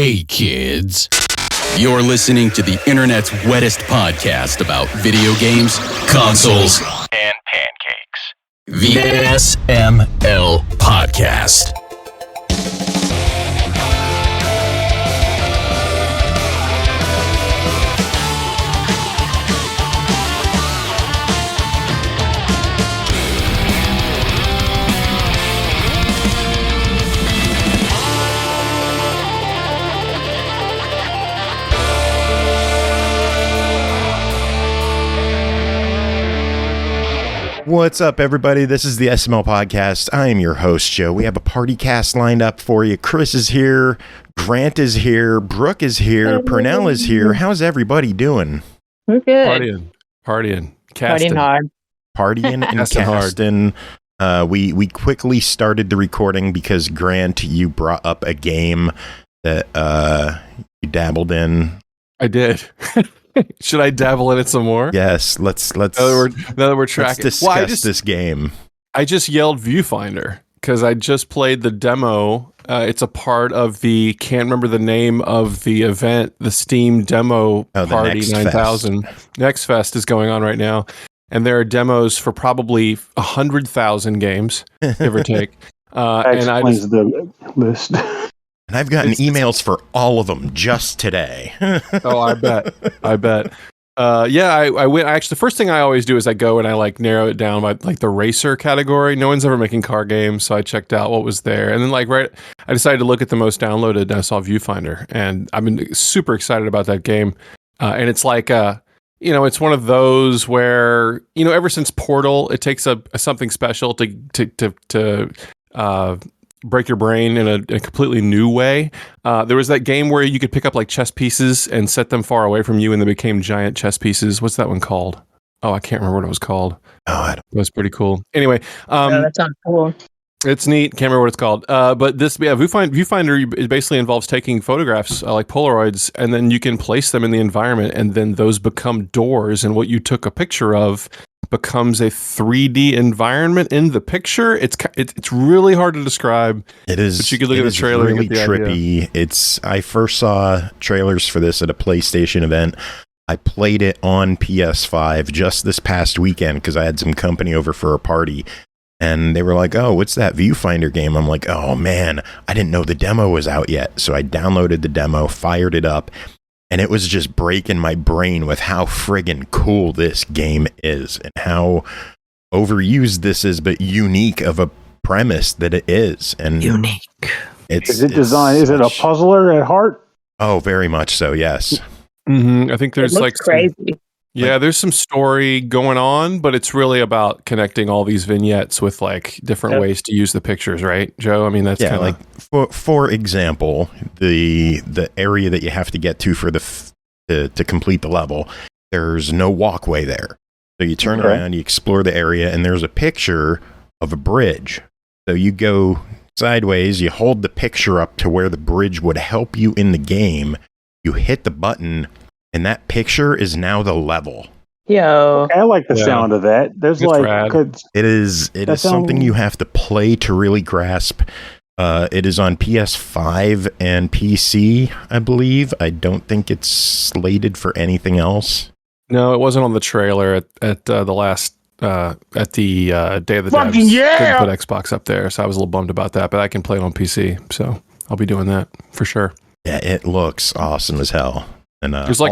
Hey kids, you're listening to the internet's wettest podcast about video games, consoles, and pancakes. The SML Podcast. What's up, everybody? This is the SML Podcast. I am your host, Joe. We have a PartyCast lined up for you. Chris is here. Grant is here. Brooke is here. Pernell is here. How's everybody doing? We're good. Partying. Casting. Partying hard. Partying and casting. We quickly started the recording because, Grant, you brought up a game that you dabbled in. I did. Should I dabble in it some more? Yes, let's now that we're tracking. Let's discuss this game. I just yelled Viewfinder because I just played the demo. It's a part of the, can't remember the name of the event, the Steam demo party 9000. Next Fest is going on right now. And there are demos for probably 100,000 games, give or take. And I just the list. And I've gotten emails for all of them just today. Oh, I bet. I went. Actually, the first thing I always do is I go and I narrow it down by the racer category. No one's ever making car games, so I checked out what was there, and then I decided to look at the most downloaded, and I saw Viewfinder, and I've been super excited about that game. And it's it's one of those where ever since Portal, it takes something special to break your brain in a completely new way. There was that game where you could pick up chess pieces and set them far away from you, and they became giant chess pieces. What's that one called? Oh, I can't remember what it was called. Oh, it was pretty cool. Anyway, that sounds cool. It's neat. Can't remember what it's called. But this, Viewfinder, it basically involves taking photographs like Polaroids, and then you can place them in the environment, and then those become doors, and what you took a picture of becomes a 3D environment in the picture. It's really hard to describe. It is. But you could look at the trailer really and get the trippy. idea. I first saw trailers for this at a PlayStation event. I played it on PS5 just this past weekend because I had some company over for a party. And they were like, "Oh, what's that Viewfinder game?" I'm like, "Oh man, I didn't know the demo was out yet." So I downloaded the demo, fired it up, and it was just breaking my brain with how friggin' cool this game is and how overused this is, but unique of a premise that it is. And unique. Is it designed? Is it a puzzler at heart? Oh, very much so. Yes. Mm-hmm. I think there's crazy. There's some story going on, but it's really about connecting all these vignettes with different ways to use the pictures, right, Joe? I mean, that's kind of for example, the area that you have to get to for to complete the level. There's no walkway there, so you turn around, you explore the area, and there's a picture of a bridge. So you go sideways, you hold the picture up to where the bridge would help you in the game. You hit the button. And that picture is now the level. Yo, I like the sound of that. There's it is something you have to play to really grasp. It is on PS5 and PC, I believe. I don't think it's slated for anything else. No, it wasn't on the trailer at the last at the Day of the Fucking Devs. yeah! Couldn't put Xbox up there, so I was a little bummed about that. But I can play it on PC, so I'll be doing that for sure. Yeah, it looks awesome as hell. And, there's you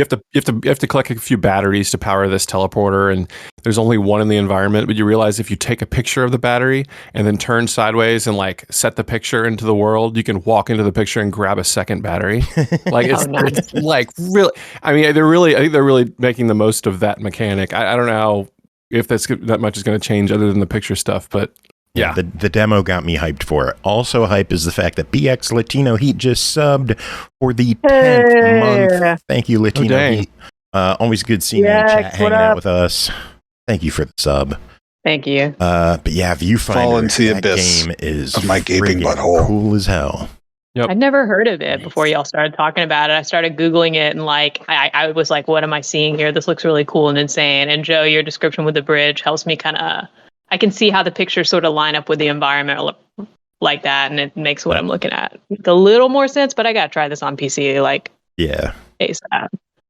have to collect a few batteries to power this teleporter, and there's only one in the environment. But you realize if you take a picture of the battery and then turn sideways and set the picture into the world, you can walk into the picture and grab a second battery. It's really. I mean, I think they're really making the most of that mechanic. I don't know if that much is going to change other than the picture stuff, but. Yeah, the demo got me hyped for it. Also hype is the fact that BX Latino Heat just subbed for the 10th month. Thank you, Latino Heat. Always good seeing you in chat, hanging out with us. Thank you for the sub. Thank you. But yeah, Viewfinder, fall into the abyss game is of my gaping butthole. Cool as hell. Yep. I'd never heard of it before y'all started talking about it. I started Googling it and I was like, what am I seeing here? This looks really cool and insane. And Joe, your description with the bridge helps me I can see how the pictures sort of line up with the environment like that, and it makes what I'm looking at make a little more sense. But I gotta try this on PC, like ASAP.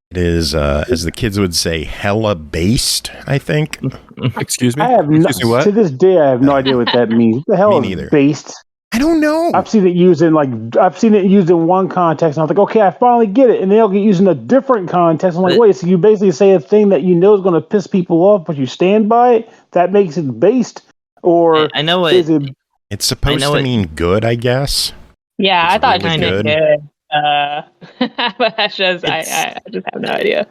It is, as the kids would say, hella based, I think. Excuse me? I have what? to this day, I have no idea what that means. What the hell Me is neither. based? I don't know. I've seen it used in one context, and I was like, okay, I finally get it. And they'll get used in a different context. I'm like, wait, so you basically say a thing that you know is going to piss people off, but you stand by it? That makes it based? Or I know what it's supposed to mean good, I guess. Yeah, It's I thought really it just meant good. But I just have no idea.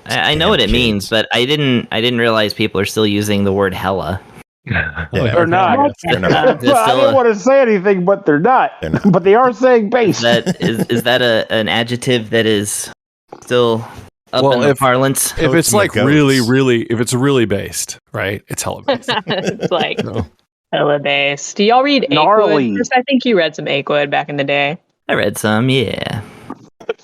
I know what it means, but I didn't realize people are still using the word hella. They're not. They're not. I didn't want to say anything, but they're not. But they are saying based. Is that an adjective that is still up in the parlance? If it's like if it's really based, right? It's hella based. It's like hella based. Do y'all read Aquid? I think you read some Aquid back in the day. I read some, yeah.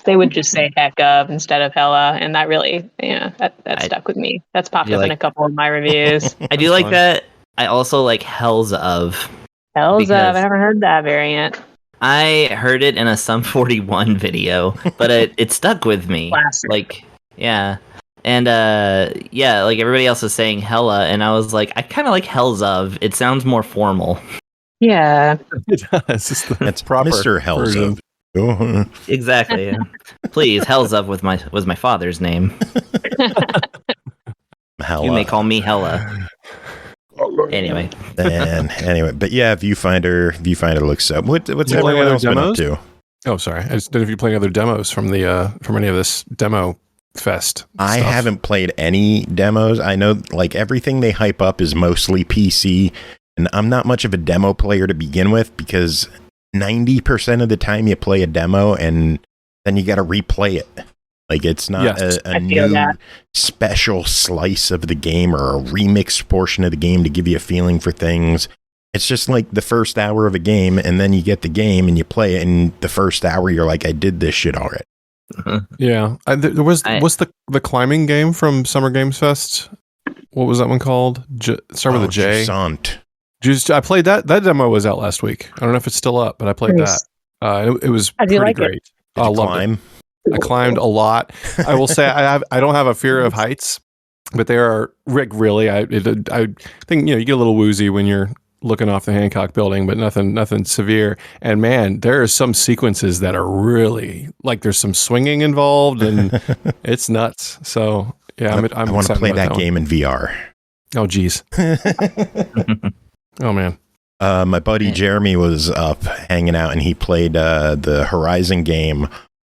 They would just say heck of instead of hella, and that really, that stuck with me. That's popped up in a couple of my reviews. I do like that. I also like Hells of. Hells of, I haven't heard that variant. I heard it in a Sum 41 video, but it stuck with me. Classic. Like, yeah. And, like everybody else is saying hella, and I was like, I kind of like Hells of. It sounds more formal. Yeah. It does. That's proper. Mr. Hells of. Exactly. Yeah. Please, Hells of was my father's name. Hella. You may call me Hella. Anyway, but yeah, Viewfinder looks up. What's everyone else been up to? Oh, sorry. I just don't know if you're playing other demos from any of this demo fest. I haven't played any demos. I know like everything they hype up is mostly PC, and I'm not much of a demo player to begin with because 90% of the time you play a demo and then you got to replay it. Like it's not a new special slice of the game or a remixed portion of the game to give you a feeling for things. It's just like the first hour of a game, and then you get the game and you play it, and the first hour you're like, I did this shit already. Yeah, there was the climbing game from Summer Games Fest. What was that one called? Start with a J. I played that. That demo was out last week. I don't know if it's still up, but I played that. It was pretty great. I loved it. I climbed a lot. I will say I don't have a fear of heights, but they are really. I think you get a little woozy when you're looking off the Hancock building, but nothing severe. And man, there are some sequences that are really like there's some swinging involved, and it's nuts. So yeah, I want to play that game in VR. Oh geez. Oh man. My buddy Jeremy was up hanging out, and he played the Horizon game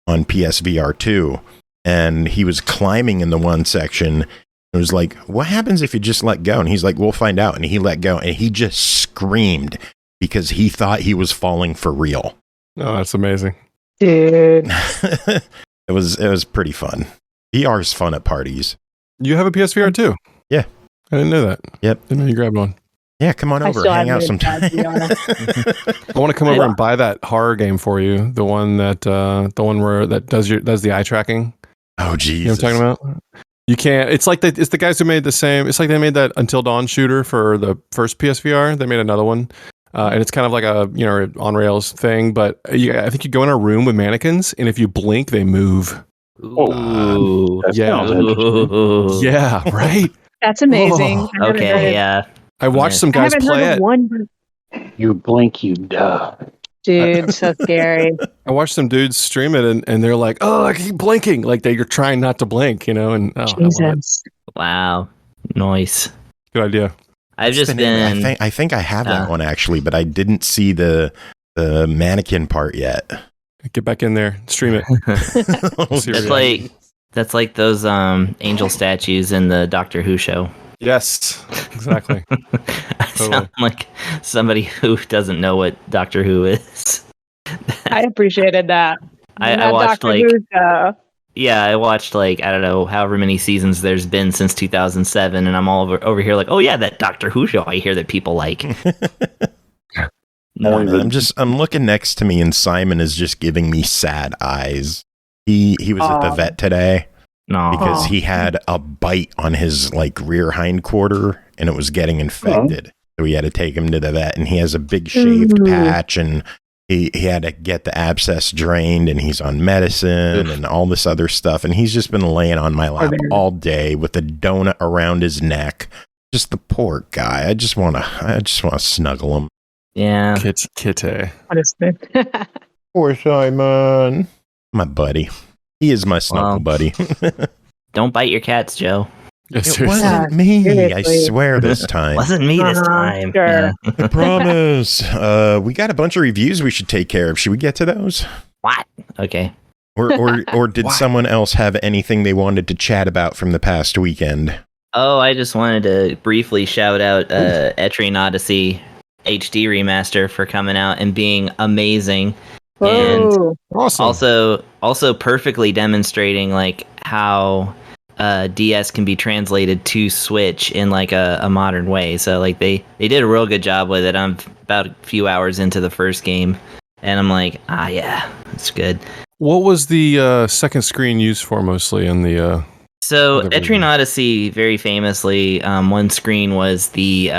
on PSVR 2, and he was climbing in the one section. It was like, what happens if you just let go? And he's like, we'll find out. And he let go, and he just screamed because he thought he was falling for real. Oh, that's amazing. Dude. It was pretty fun. VR is fun at parties. You have a PSVR too? Yeah. I didn't know that. Yep. Didn't know you grabbed one. Yeah, come on over, hang out sometime. I want to come over and buy that horror game for you. The one that does the eye tracking. Oh, geez. You know what I'm talking about? You can't. It's like it's the guys who made the same. It's like they made that Until Dawn shooter for the first PSVR. They made another one, and it's kind of like a on rails thing. But I think you go in a room with mannequins, and if you blink, they move. Ooh, yeah, right. That's amazing. Okay, yeah. I watched some guys play it. You blink, you die. Dude, so scary. I watched some dudes stream it, and they're like, "Oh, I keep blinking!" Like you're trying not to blink, And Jesus, wow, nice, good idea. I've just been. I think I have that one actually, but I didn't see the mannequin part yet. Get back in there, stream it. That's like those angel statues in the Doctor Who show. Yes, exactly. I sound like somebody who doesn't know what Doctor Who is. I appreciated that. I watched I watched I don't know however many seasons there's been since 2007, and I'm all over here like, oh yeah, that Doctor Who show I hear that people like. I'm looking next to me, and Simon is just giving me sad eyes. He was at the vet today. No. Because he had a bite on his rear hind quarter, and it was getting infected. So we had to take him to the vet, and he has a big shaved patch, and he had to get the abscess drained, and he's on medicine and all this other stuff. And he's just been laying on my lap all day with a donut around his neck. Just the poor guy. I just want to snuggle him. Yeah. Kitty. Poor Simon. My buddy. He is my snuggle buddy. Don't bite your cats, Joe. It wasn't me. I swear this time. Wasn't me this time. Sure. Yeah. I promise. We got a bunch of reviews we should take care of. Should we get to those? What? Okay. Or did someone else have anything they wanted to chat about from the past weekend? Oh, I just wanted to briefly shout out Etrian Odyssey HD remaster for coming out and being amazing. Whoa. And also perfectly demonstrating like how DS can be translated to Switch in like a modern way. So like they did a real good job with it. I'm about a few hours into the first game, and I'm like, yeah, it's good. What was the second screen used for mostly in the? So Etrian Odyssey, very famously, one screen was the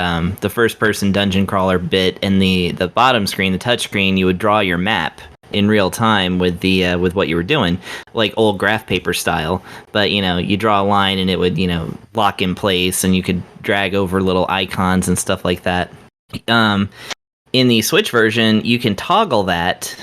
first person dungeon crawler bit, and the bottom screen, the touch screen, you would draw your map in real time with with what you were doing, like old graph paper style. But you draw a line and it would lock in place, and you could drag over little icons and stuff like that. In the Switch version, you can toggle that.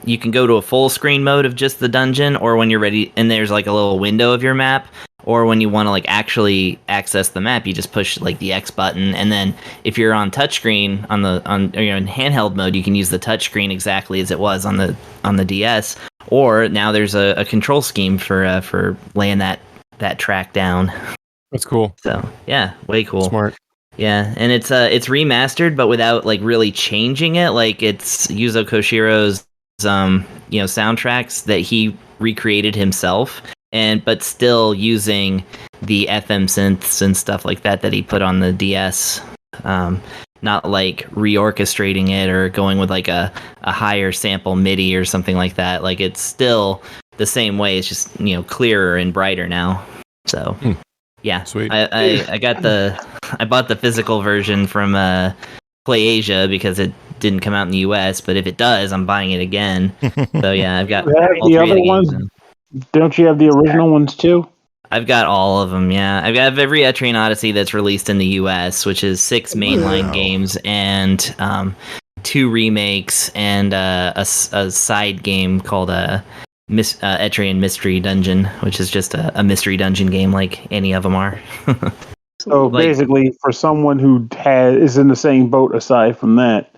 You can go to a full screen mode of just the dungeon, or when you're ready, and there's like a little window of your map. Or when you want to like actually access the map, you just push like the X button, and then if you're on touchscreen or you're in handheld mode, you can use the touchscreen exactly as it was on the DS. Or now there's a control scheme for laying that track down. That's cool. So yeah, way cool. Smart. Yeah, and it's remastered, but without like really changing it. Like it's Yuzo Koshiro's soundtracks that he recreated himself. But still using the FM synths and stuff like that he put on the DS, not like reorchestrating it or going with like a higher sample MIDI or something like that. Like it's still the same way. It's just clearer and brighter now. So yeah, sweet. I bought the physical version from PlayAsia because it didn't come out in the US. But if it does, I'm buying it again. So yeah, I've got all the three other of ones. games. Don't you have the original ones too? I've got all of them, yeah. I've got every Etrian Odyssey that's released in the US, which is 6 mainline games and 2 remakes and a side game called Etrian Mystery Dungeon, which is just a mystery dungeon game like any of them are. So basically, for someone who is in the same boat aside from that,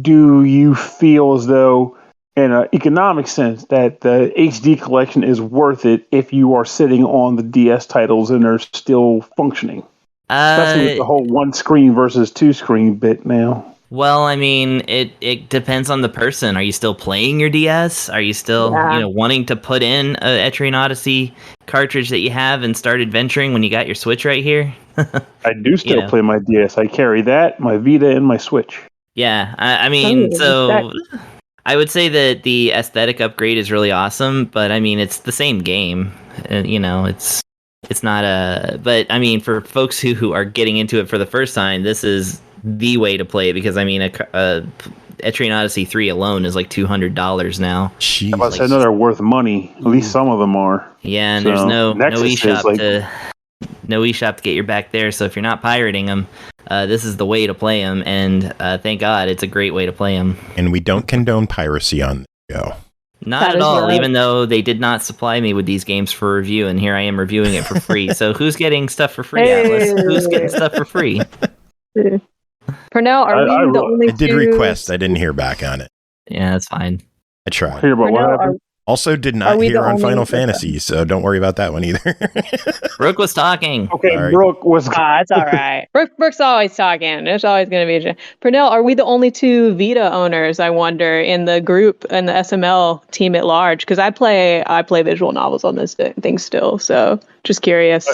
do you feel as though in an economic sense that the HD collection is worth it if you are sitting on the DS titles and they're still functioning? Especially with the whole 1 screen versus 2 screen bit now. Well, I mean, it depends on the person. Are you still playing your DS? Are you still wanting to put in a Etrian Odyssey cartridge that you have and start adventuring when you got your Switch right here? I do still play my DS. I carry that, my Vita, and my Switch. Yeah, I mean, so I would say that the aesthetic upgrade is really awesome, but I mean, it's the same game. It's not but I mean, for folks who are getting into it for the first time, this is the way to play it, because I mean, Etrian Odyssey 3 alone is like $200 now. Jeez. I know they're worth money. At least some of them are. Yeah, and there's no eShop to get your back there. So if you're not pirating them, this is the way to play them. And thank God, it's a great way to play them. And we don't condone piracy on the show. Not at all, even though they did not supply me with these games for review, and here I am reviewing it for free. So who's getting stuff for free, Atlas? Who's getting stuff for free? Pernell, are we the only I did request. I didn't hear back on it. Yeah, that's fine. I tried. Hear about what happened? Also did not hear on Final Fantasy, so don't worry about that one either. Brooke was talking. Okay, Sorry. Brooke was... it's all right. Brooke's always talking. There's always going to be Pernell, are we the only 2 Vita owners, I wonder, in the group and the SML team at large? Because I play visual novels on this thing still, so just curious.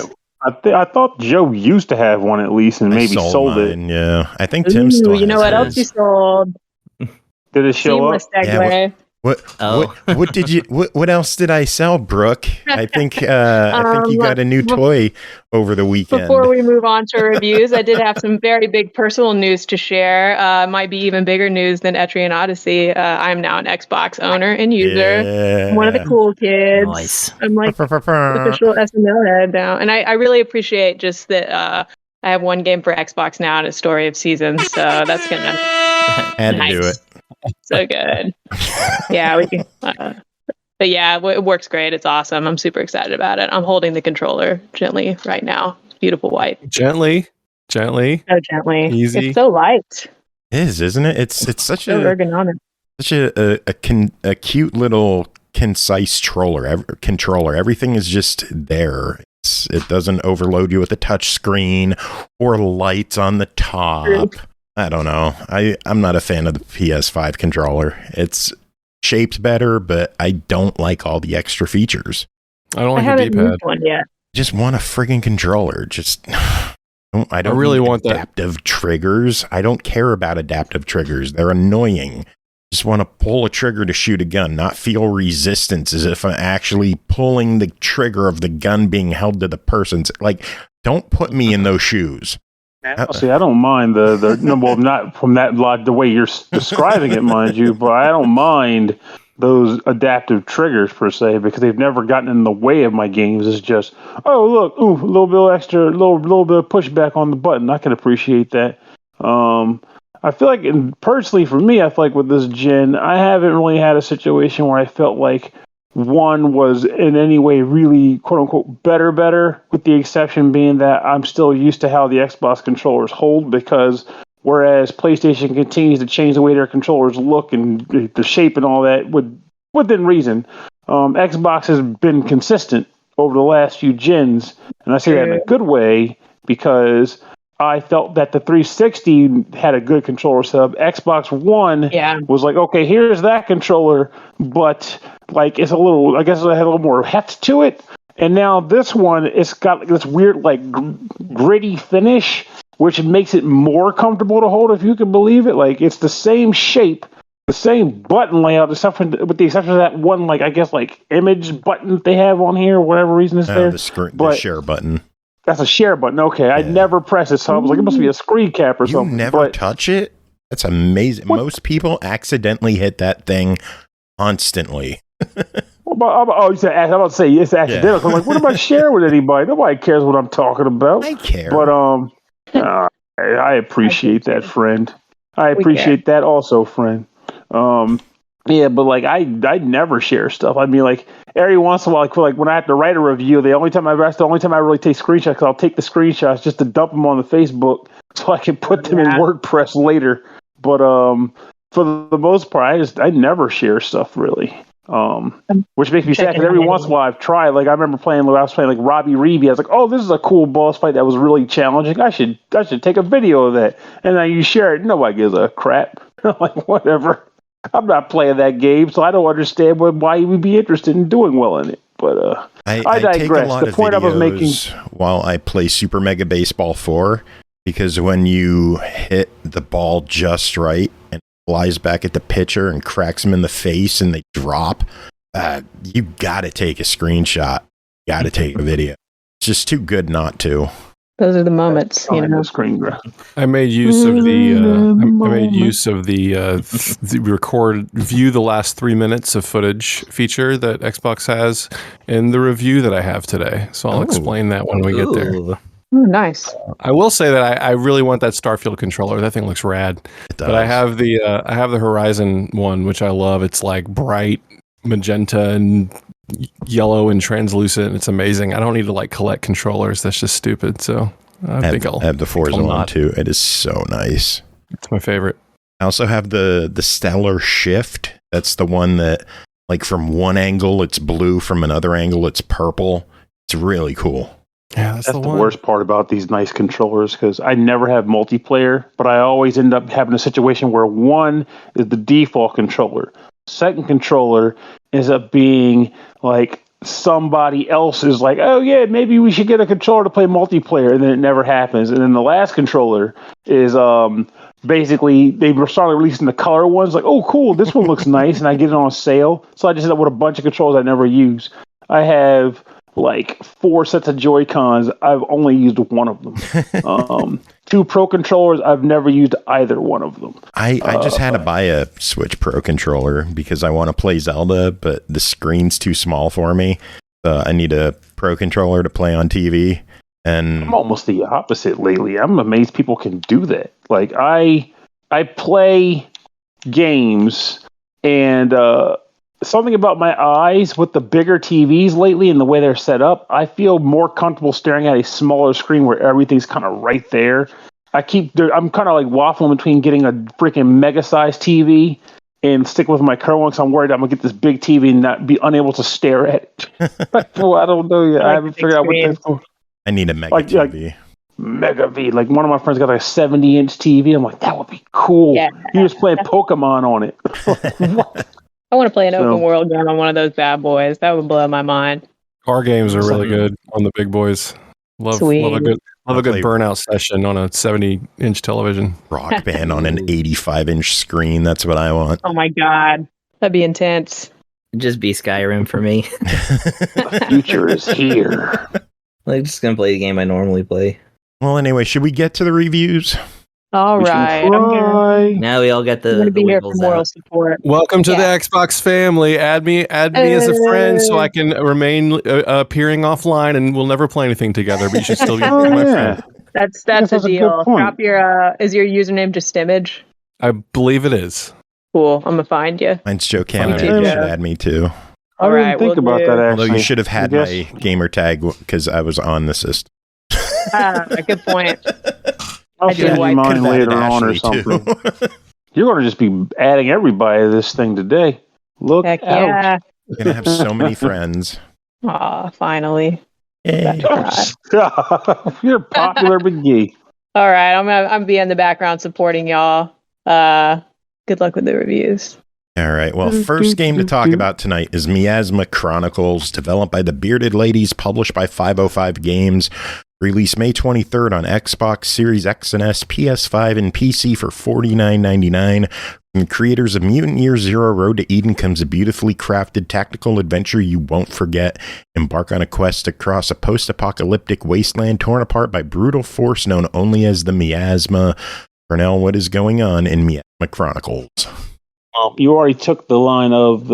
I thought Joe used to have one at least, and maybe sold mine, it. Yeah, I think Tim still has You know what his. else you sold? Did it show Seamless up? segue. What did you? What else did I sell, Brooke? I think you got a new toy over the weekend. Before we move on to reviews, I did have some very big personal news to share. Might be even bigger news than Etrian Odyssey. I'm now an Xbox owner and user. Yeah. I'm one of the cool kids. Nice. I'm like official SML head now, and I really appreciate just that. I have one game for Xbox now and a Story of Seasons, so that's gonna Had to do it. So good. Yeah, we can. But yeah, it works great. It's awesome. I'm super excited about it. I'm holding the controller gently right now. Beautiful white. Gently. So gently. Easy. It's so light. It is, isn't it? It's such So ergonomic. such a cute little concise controller. Everything is just there. It doesn't overload you with a touch screen or lights on the top. True. I don't know. I'm not a fan of the PS5 controller. It's shaped better, but I don't like all the extra features. I don't I like the haven't D-pad. used one yet. Just want a friggin' controller. Just I don't really need want that. adaptive triggers. I don't care about adaptive triggers. They're annoying. Just want to pull a trigger to shoot a gun, not feel resistance as if I'm actually pulling the trigger of the gun being held to the person's. Like, don't put me in those shoes. See, I don't mind not from that the way you're describing it, mind you, but I don't mind those adaptive triggers per se because they've never gotten in the way of my games. It's just, oh look, a little bit extra, little bit of pushback on the button. I can appreciate that. I feel like, personally for me, I feel like with this gen, I haven't really had a situation where I felt like one was in any way really quote unquote better, with the exception being that I'm still used to how the Xbox controllers hold, because whereas PlayStation continues to change the way their controllers look and the shape and all that within reason, Xbox has been consistent over the last few gens, and I say that in a good way because I felt that the 360 had a good controller setup. Xbox One was like, okay, here's that controller, but like it's a little, I guess it had a little more heft to it. And now this one, it's got this weird like gritty finish, which makes it more comfortable to hold, if you can believe it. Like it's the same shape, the same button layout, with the exception of that one, like I guess like image button that they have on here, whatever reason it's there. The share button. That's a share button. Okay, I never press it, so I was like, it must be a screen cap or something. You never touch it? That's amazing. What? Most people accidentally hit that thing constantly. I'm about to say it's accidental. Yeah. I'm like, what am I sharing with anybody? Nobody cares what I'm talking about. I care. But I appreciate that, friend. I appreciate that also, friend. Yeah, but like I never share stuff. I mean, like every once in a while, like when I have to write a review, the only time I really take screenshots, because I'll take the screenshots just to dump them on the Facebook so I can put them in WordPress later. But for the most part, I never share stuff really. Which makes me sad because every once in a while I've tried. Like I remember I was playing like Robbie Reevy. I was like, oh, this is a cool boss fight that was really challenging. I should take a video of that. And then you share it. Nobody gives a crap. Like whatever. I'm not playing that game, so I don't understand why you would be interested in doing well in it. But I digress. Take a lot the point I was making while I play Super Mega Baseball 4, because when you hit the ball just right and flies back at the pitcher and cracks him in the face and they drop, you gotta take a screenshot. Gotta take a video. It's just too good not to. Those are the moments, you know. Screen grab. I made use of the view the last 3 minutes of footage feature that Xbox has in the review that I have today. So I'll explain that when we get there. Oh, nice. I will say that I really want that Starfield controller. That thing looks rad. It does. But I have the Horizon one, which I love. It's like bright magenta and yellow and translucent, and it's amazing. I don't need to like collect controllers. That's just stupid. So I think I'll have the Forza one too. It is so nice. It's my favorite. I also have the Stellar Shift. That's the one that, like, from one angle it's blue, from another angle it's purple. It's really cool. Yeah, that's the worst part about these nice controllers, because I never have multiplayer, but I always end up having a situation where one is the default controller. Second controller ends up being like somebody else is like, oh yeah, maybe we should get a controller to play multiplayer, and then it never happens. And then the last controller is basically they were starting releasing the color ones. Like, oh, cool, this one looks nice, and I get it on sale. So I just ended up with a bunch of controllers I never use. I have like 4 sets of Joy-Cons. I've only used one of them. 2 Pro controllers. I've never used either one of them. I just had to buy a Switch Pro controller because I want to play Zelda, but the screen's too small for me. I need a Pro controller to play on TV. And I'm almost the opposite lately. I'm amazed people can do that. Like I play games, and something about my eyes with the bigger TVs lately and the way they're set up, I feel more comfortable staring at a smaller screen where everything's kind of right there. I'm kind of like waffling between getting a freaking mega sized TV and stick with my current one because I'm worried I'm gonna get this big TV and not be unable to stare at it. Well, I don't know yet. I haven't figured out what that's for. I need a mega TV. Like Mega V. Like one of my friends got like a 70-inch TV. I'm like, that would be cool. Yeah. You're just playing Pokemon on it. I want to play an open world game on one of those bad boys. That would blow my mind. Car games are really good on the big boys. Love a good burnout session on a 70-inch television. Rock Band on an 85-inch screen. That's what I want. Oh my god, that'd be intense. Just be Skyrim for me. The future is here. I'm just gonna play the game I normally play. Well, anyway, should we get to the reviews? All right. Now we all get the. I'm going to be here for wiggles moral out. support. Welcome to the Xbox family. Add me as a friend so I can remain appearing offline, and we'll never play anything together. But you should still be my friend. That's a deal. Drop your is your username just Stemage? I believe it is. Cool. I'm gonna find you. Mine's Joe Cameron. too, You Joe. should add me too. I didn't think about that, actually. Although you should have had my gamer tag because I was on the system. Good point. I'll send you mine later on or something. You're going to just be adding everybody to this thing today. Look out. Yeah. You're going to have so many friends. Aw, finally. Hey. You're popular McGee. All right, I'm be in the background supporting y'all. Good luck with the reviews. All right. Well, first game to talk about tonight is Miasma Chronicles, developed by the Bearded Ladies, published by 505 Games. Released May 23rd on Xbox Series X and S, PS5, and PC for $49.99. From the creators of Mutant Year Zero, Road to Eden comes a beautifully crafted tactical adventure you won't forget. Embark on a quest across a post-apocalyptic wasteland torn apart by brutal force known only as the Miasma. Pernell, what is going on in Miasma Chronicles? You already took the line of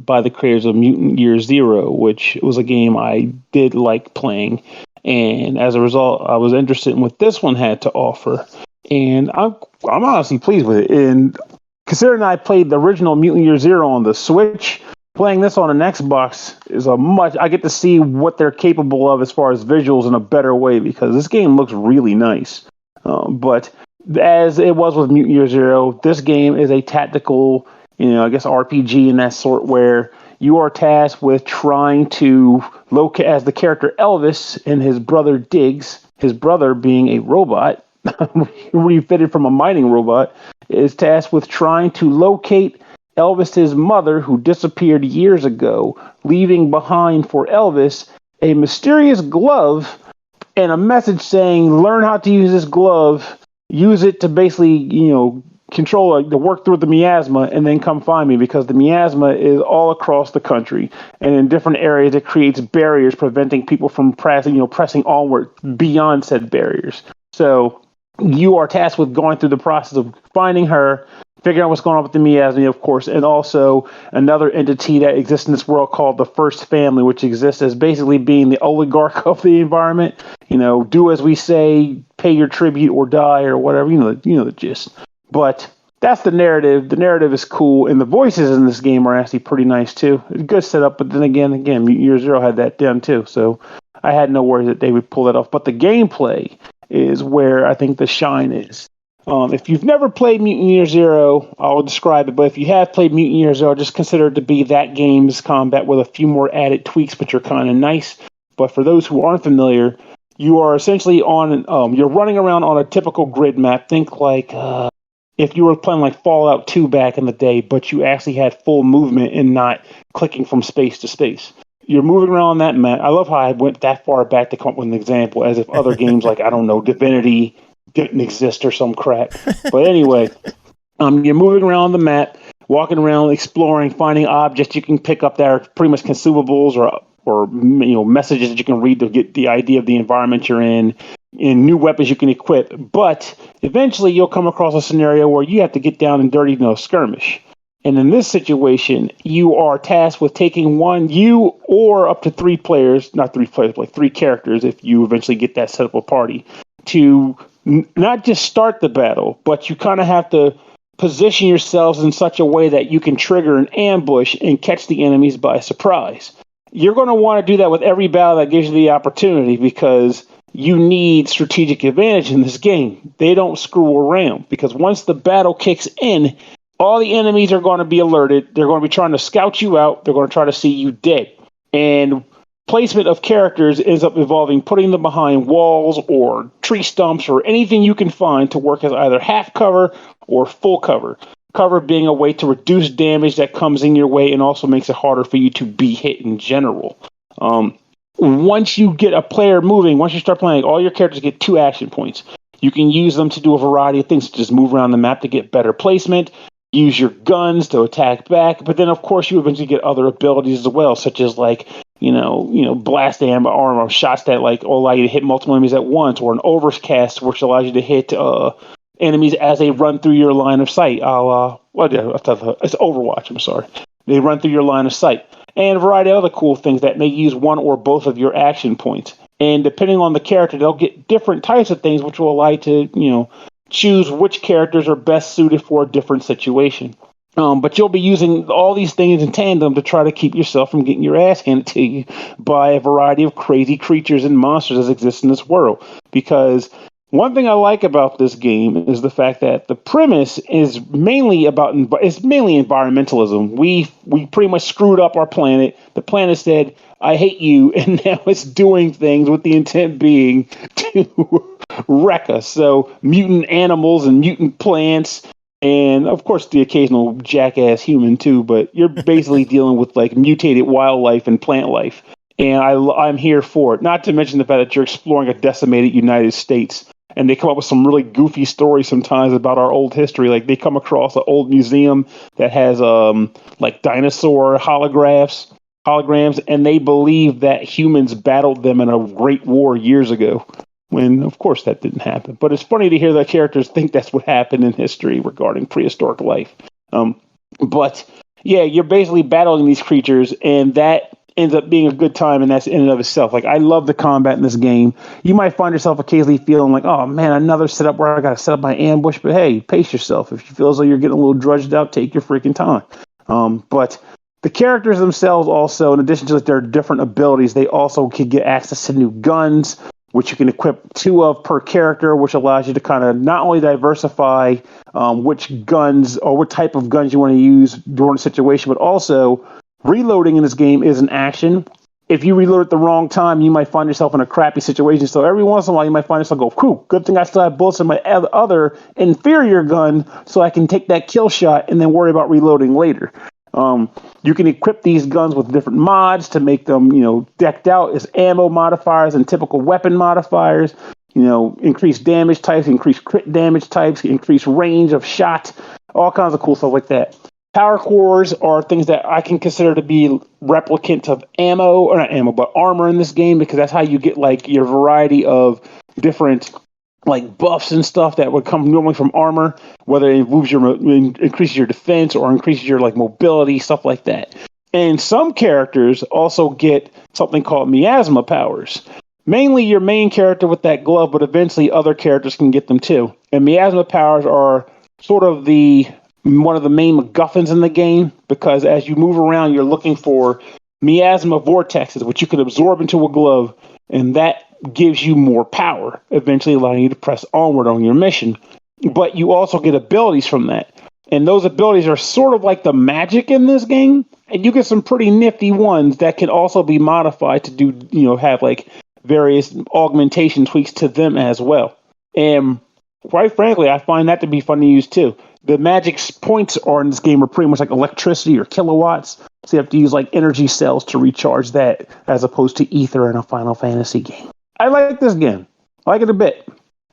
by the creators of Mutant Year Zero, which was a game I did like playing. And as a result, I was interested in what this one had to offer. And I'm honestly pleased with it. And considering I played the original Mutant Year Zero on the Switch, playing this on an Xbox is I get to see what they're capable of as far as visuals in a better way, because this game looks really nice. But as it was with Mutant Year Zero, this game is a tactical, I guess RPG in that sort, where you are tasked with trying to locate, as the character Elvis and his brother Diggs, his brother being a robot, refitted from a mining robot, is tasked with trying to locate Elvis's mother, who disappeared years ago, leaving behind for Elvis a mysterious glove and a message saying, learn how to use this glove, use it to basically, control, to work through the miasma, and then come find me, because the miasma is all across the country, and in different areas it creates barriers preventing people from pressing onward beyond said barriers. So you are tasked with going through the process of finding her, figuring out what's going on with the miasma, of course, and also another entity that exists in this world called the First Family, which exists as basically being the oligarch of the environment. Do as we say, pay your tribute or die, or whatever. The gist. But that's the narrative. The narrative is cool, and the voices in this game are actually pretty nice too. It's a good setup, but then again, Mutant Year Zero had that down too, so I had no worries that they would pull that off. But the gameplay is where I think the shine is. If you've never played Mutant Year Zero, I'll describe it, but if you have played Mutant Year Zero, just consider it to be that game's combat with a few more added tweaks, which are kind of nice. But for those who aren't familiar, you are essentially you're running around on a typical grid map. Think like if you were playing like Fallout 2 back in the day, but you actually had full movement and not clicking from space to space. You're moving around on that map. I love how I went that far back to come up with an example, as if other games like, Divinity, didn't exist or some crap. But anyway, you're moving around the map, walking around, exploring, finding objects you can pick up that are pretty much consumables or messages that you can read to get the idea of the environment you're in, and new weapons you can equip. But eventually you'll come across a scenario where you have to get down and dirty, skirmish. And in this situation, you are tasked with taking you or up to three players, not three players, but like three characters if you eventually get that set up a party, to not just start the battle, but you kind of have to position yourselves in such a way that you can trigger an ambush and catch the enemies by surprise. You're going to want to do that with every battle that gives you the opportunity, because you need strategic advantage in this game. They don't screw around, because once the battle kicks in, all the enemies are going to be alerted. They're going to be trying to scout you out. They're going to try to see you dead. And placement of characters ends up involving putting them behind walls or tree stumps or anything you can find to work as either half cover or full cover. Cover being a way to reduce damage that comes in your way and also makes it harder for you to be hit in general. Once you get a player moving, once you start playing, all your characters get 2 action points. You can use them to do a variety of things, just move around the map to get better placement, use your guns to attack back, but then of course you eventually get other abilities as well, such as blast armor shots that allow you to hit multiple enemies at once, or an overcast which allows you to hit enemies as they run through your line of sight. It's Overwatch, I'm sorry. They run through your line of sight. And a variety of other cool things that may use one or both of your action points. And depending on the character, they'll get different types of things which will allow you to, choose which characters are best suited for a different situation. But you'll be using all these things in tandem to try to keep yourself from getting your ass handed to you by a variety of crazy creatures and monsters that exist in this world. Because one thing I like about this game is the fact that the premise is mainly environmentalism. We pretty much screwed up our planet. The planet said, I hate you, and now it's doing things with the intent being to wreck us. So mutant animals and mutant plants, and of course the occasional jackass human too, but you're basically dealing with mutated wildlife and plant life. And I'm here for it. Not to mention the fact that you're exploring a decimated United States. And they come up with some really goofy stories sometimes about our old history. Like they come across an old museum that has dinosaur holograms, and they believe that humans battled them in a great war years ago. When, of course, that didn't happen. But it's funny to hear that characters think that's what happened in history regarding prehistoric life. But yeah, you're basically battling these creatures, and that ends up being a good time, and that's in and of itself. I love the combat in this game. You might find yourself occasionally feeling like, oh man, another setup where I got to set up my ambush. But hey, pace yourself. If you feel as though you're getting a little drudged out, take your freaking time. But the characters themselves also, in addition to their different abilities, they also can get access to new guns, which you can equip 2 of per character, which allows you to kind of not only diversify which guns or what type of guns you want to use during a situation, but also reloading in this game is an action. If you reload at the wrong time, you might find yourself in a crappy situation. So every once in a while, you might find yourself go, "Cool, good thing I still have bullets in my other inferior gun, so I can take that kill shot and then worry about reloading later." You can equip these guns with different mods to make them, decked out as ammo modifiers and typical weapon modifiers. Increase damage types, increase crit damage types, increase range of shot, all kinds of cool stuff like that. Power cores are things that I can consider to be replicant of armor in this game, because that's how you get your variety of different buffs and stuff that would come normally from armor, whether it increases your defense or increases your mobility, stuff like that. And some characters also get something called Miasma powers. Mainly your main character with that glove, but eventually other characters can get them too. And Miasma powers are sort of one of the main MacGuffins in the game, because as you move around, you're looking for miasma vortexes, which you can absorb into a glove, and that gives you more power, eventually allowing you to press onward on your mission. But you also get abilities from that. And those abilities are sort of like the magic in this game, and you get some pretty nifty ones that can also be modified to do, have various augmentation tweaks to them as well. And quite frankly, I find that to be fun to use too. The magic points in this game are pretty much like electricity or kilowatts. So you have to use energy cells to recharge that, as opposed to ether in a Final Fantasy game. I like this game. I like it a bit.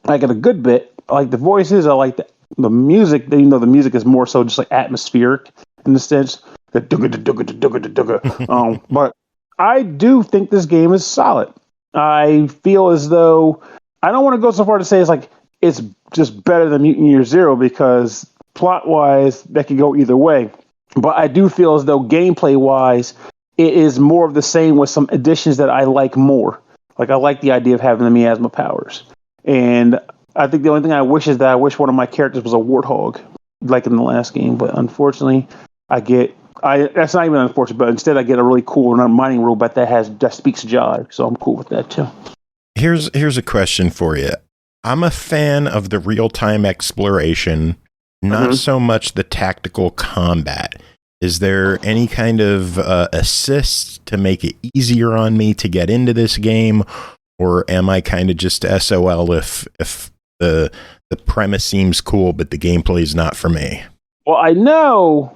I like it a good bit. I like the voices. I like the music. You know, the music is more so just like atmospheric in the sense. But I do think this game is solid. I feel as though I don't want to go so far to say it's just better than Mutant Year Zero because plot wise that could go either way. But I do feel as though gameplay wise it is more of the same with some additions that I like more. Like I like the idea of having the miasma powers, and I think the only thing I wish is that I wish one of my characters was a warthog, like in the last game. But unfortunately, that's not even unfortunate, but instead I get a really cool mining robot that speaks jive, so I'm cool with that too. Here's a question for you. I'm a fan of the real-time exploration, not so much the tactical combat. Is there any kind of assist to make it easier on me to get into this game, or am I kind of just SOL if the premise seems cool but the gameplay is not for me? Well, I know.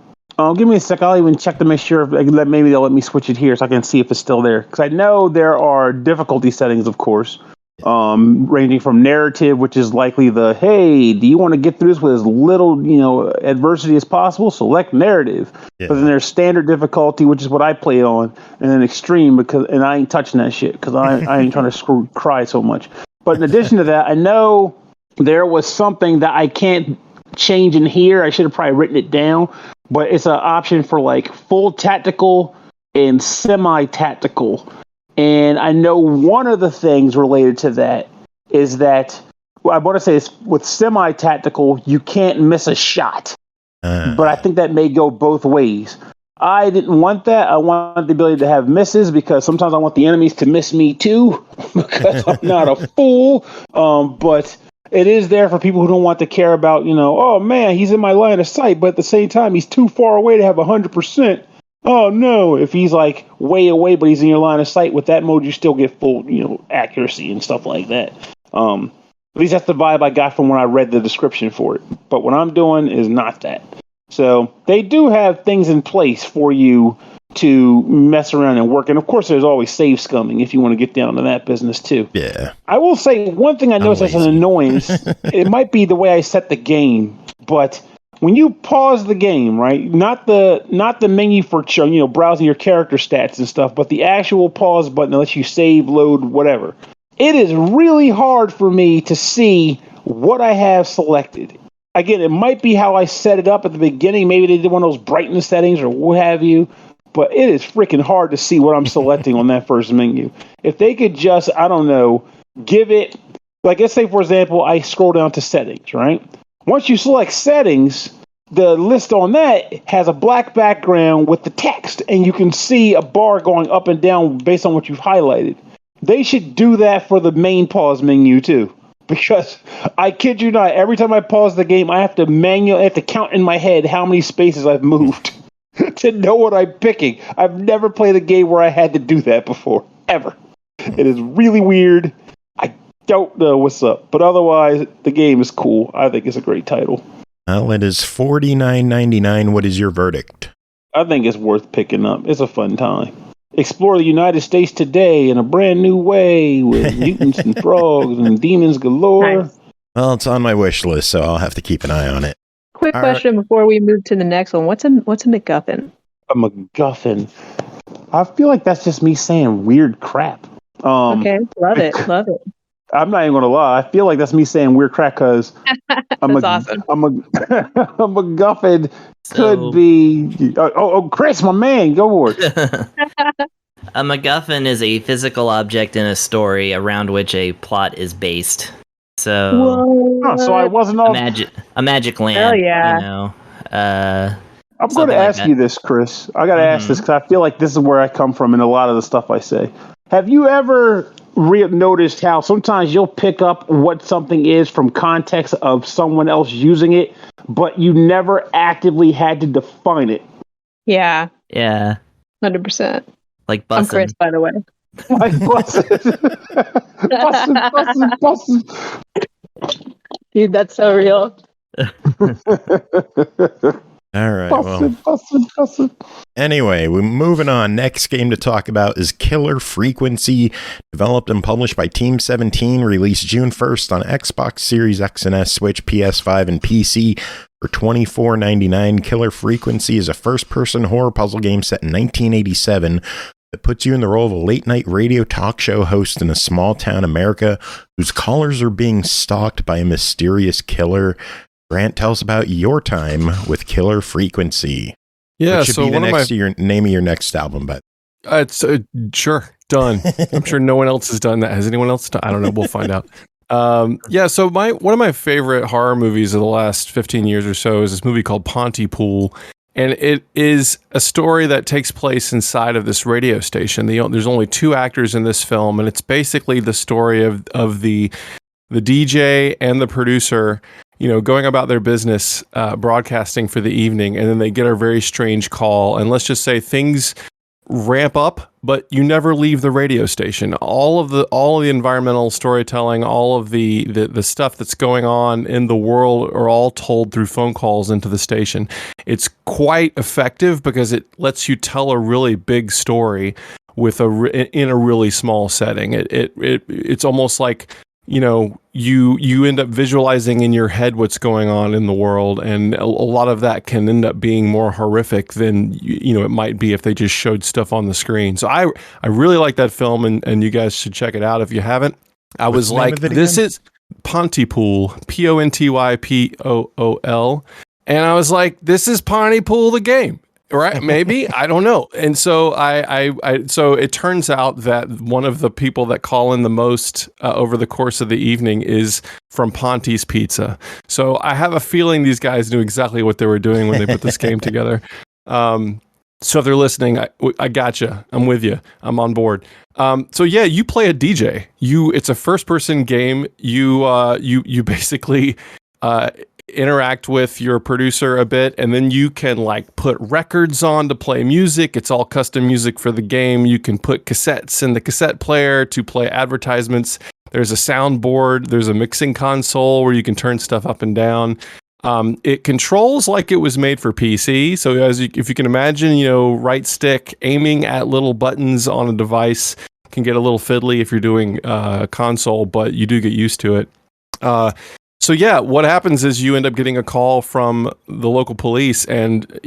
Give me a sec. I'll even check to make sure. Maybe they'll let me switch it here so I can see if it's still there. Because I know there are difficulty settings, of course, ranging from narrative, which is likely hey, do you want to get through this with as little, adversity as possible? Select narrative. Yeah. But then there's standard difficulty, which is what I play on, and then extreme and I ain't touching that shit because I ain't trying to cry so much. But in addition to that, I know there was something that I can't change in here. I should have probably written it down. But it's an option for full tactical and semi-tactical. And I know one of the things related to that is that, I want to say is with semi-tactical, you can't miss a shot. But I think that may go both ways. I didn't want that. I want the ability to have misses because sometimes I want the enemies to miss me too because I'm not a fool. But it is there for people who don't want to care about, oh man, he's in my line of sight, but at the same time, he's too far away to have 100%. Oh no, if he's way away, but he's in your line of sight, with that mode, you still get full, accuracy and stuff like that. At least that's the vibe I got from when I read the description for it. But what I'm doing is not that. So they do have things in place for you to mess around and work. And of course, there's always save scumming if you want to get down to that business too. Yeah. I will say one thing I noticed as an annoyance, it might be the way I set the game, but when you pause the game, right? Not the menu for browsing your character stats and stuff, but the actual pause button that lets you save, load, whatever. It is really hard for me to see what I have selected. Again, it might be how I set it up at the beginning. Maybe they did one of those brightness settings or what have you. But it is freaking hard to see what I'm selecting on that first menu. If they could just, I don't know, give it, let's say, for example, I scroll down to settings, right? Once you select settings, the list on that has a black background with the text, and you can see a bar going up and down based on what you've highlighted. They should do that for the main pause menu, too. Because I kid you not, every time I pause the game, I have to count in my head how many spaces I've moved. To know what I'm picking. I've never played a game where I had to do that before, ever. It is really weird. I don't know what's up, but otherwise, the game is cool. I think it's a great title. Well, it is $49.99. What is your verdict? I think it's worth picking up. It's a fun time. Explore the United States today in a brand new way with mutants and frogs and demons galore. Nice. Well, it's on my wish list, so I'll have to keep an eye on it. Quick question before we move to the next one. What's a MacGuffin? A MacGuffin. I feel like that's just me saying weird crap. Okay, love it. I'm not even going to lie. I feel like that's me saying weird crap because awesome. A MacGuffin could be... Chris, my man, go for it. A MacGuffin is a physical object in a story around which a plot is based. So, so I wasn't all... A magic land. Hell yeah. I'm going to ask you this, Chris. I got to ask this because I feel like this is where I come from in a lot of the stuff I say. Have you ever noticed how sometimes you'll pick up what something is from context of someone else using it, but you never actively had to define it? Yeah. Yeah. 100%. Like bussin'. I'm Chris, by the way. Like bussin'. Dude, that's so real. All right. Well, Busted. anyway, we're moving on. Next game to talk about is Killer Frequency, developed and published by Team 17, released June 1st on Xbox Series X and S, Switch, PS5, and PC for $24.99. Killer Frequency is a first-person horror puzzle game set in 1987 that puts you in the role of a late-night radio talk show host in a small-town America whose callers are being stalked by a mysterious killer. Grant, tell us about your time with Killer Frequency. Yeah, Which should so be the one of next your name of your next album, but it's sure done. I'm sure no one else has done that. Has anyone else done? I don't know. We'll find out. So one of my favorite horror movies of the last 15 years or so is this movie called Pontypool, and it is a story that takes place inside of this radio station. There's only two actors in this film, and it's basically the story of the DJ and the producer, going about their business, broadcasting for the evening, and then they get a very strange call. And let's just say things ramp up, but you never leave the radio station. All of the environmental storytelling, all of the stuff that's going on in the world are all told through phone calls into the station. It's quite effective because it lets you tell a really big story in a really small setting. It's almost like, you end up visualizing in your head what's going on in the world, and a lot of that can end up being more horrific than it might be if they just showed stuff on the screen. So I really like that film, and you guys should check it out if you haven't. I was like, this is Pontypool, Pontypool, and I was like, this is Pontypool the game. Right? Maybe. I don't know. And so so it turns out that one of the people that call in the most over the course of the evening is from Ponty's Pizza. So I have a feeling these guys knew exactly what they were doing when they put this game together. So if they're listening, I gotcha. I'm with you. I'm on board. So yeah, you play a DJ. It's a first person game. You basically, interact with your producer a bit, and then you can put records on to play music. It's all custom music for the game. You can put cassettes in the cassette player to play advertisements. There's a soundboard. There's a mixing console where you can turn stuff up and down. It controls like it was made for PC. So if you can imagine, right stick aiming at little buttons on a device can get a little fiddly if you're doing console, but you do get used to it. So yeah, what happens is you end up getting a call from the local police, and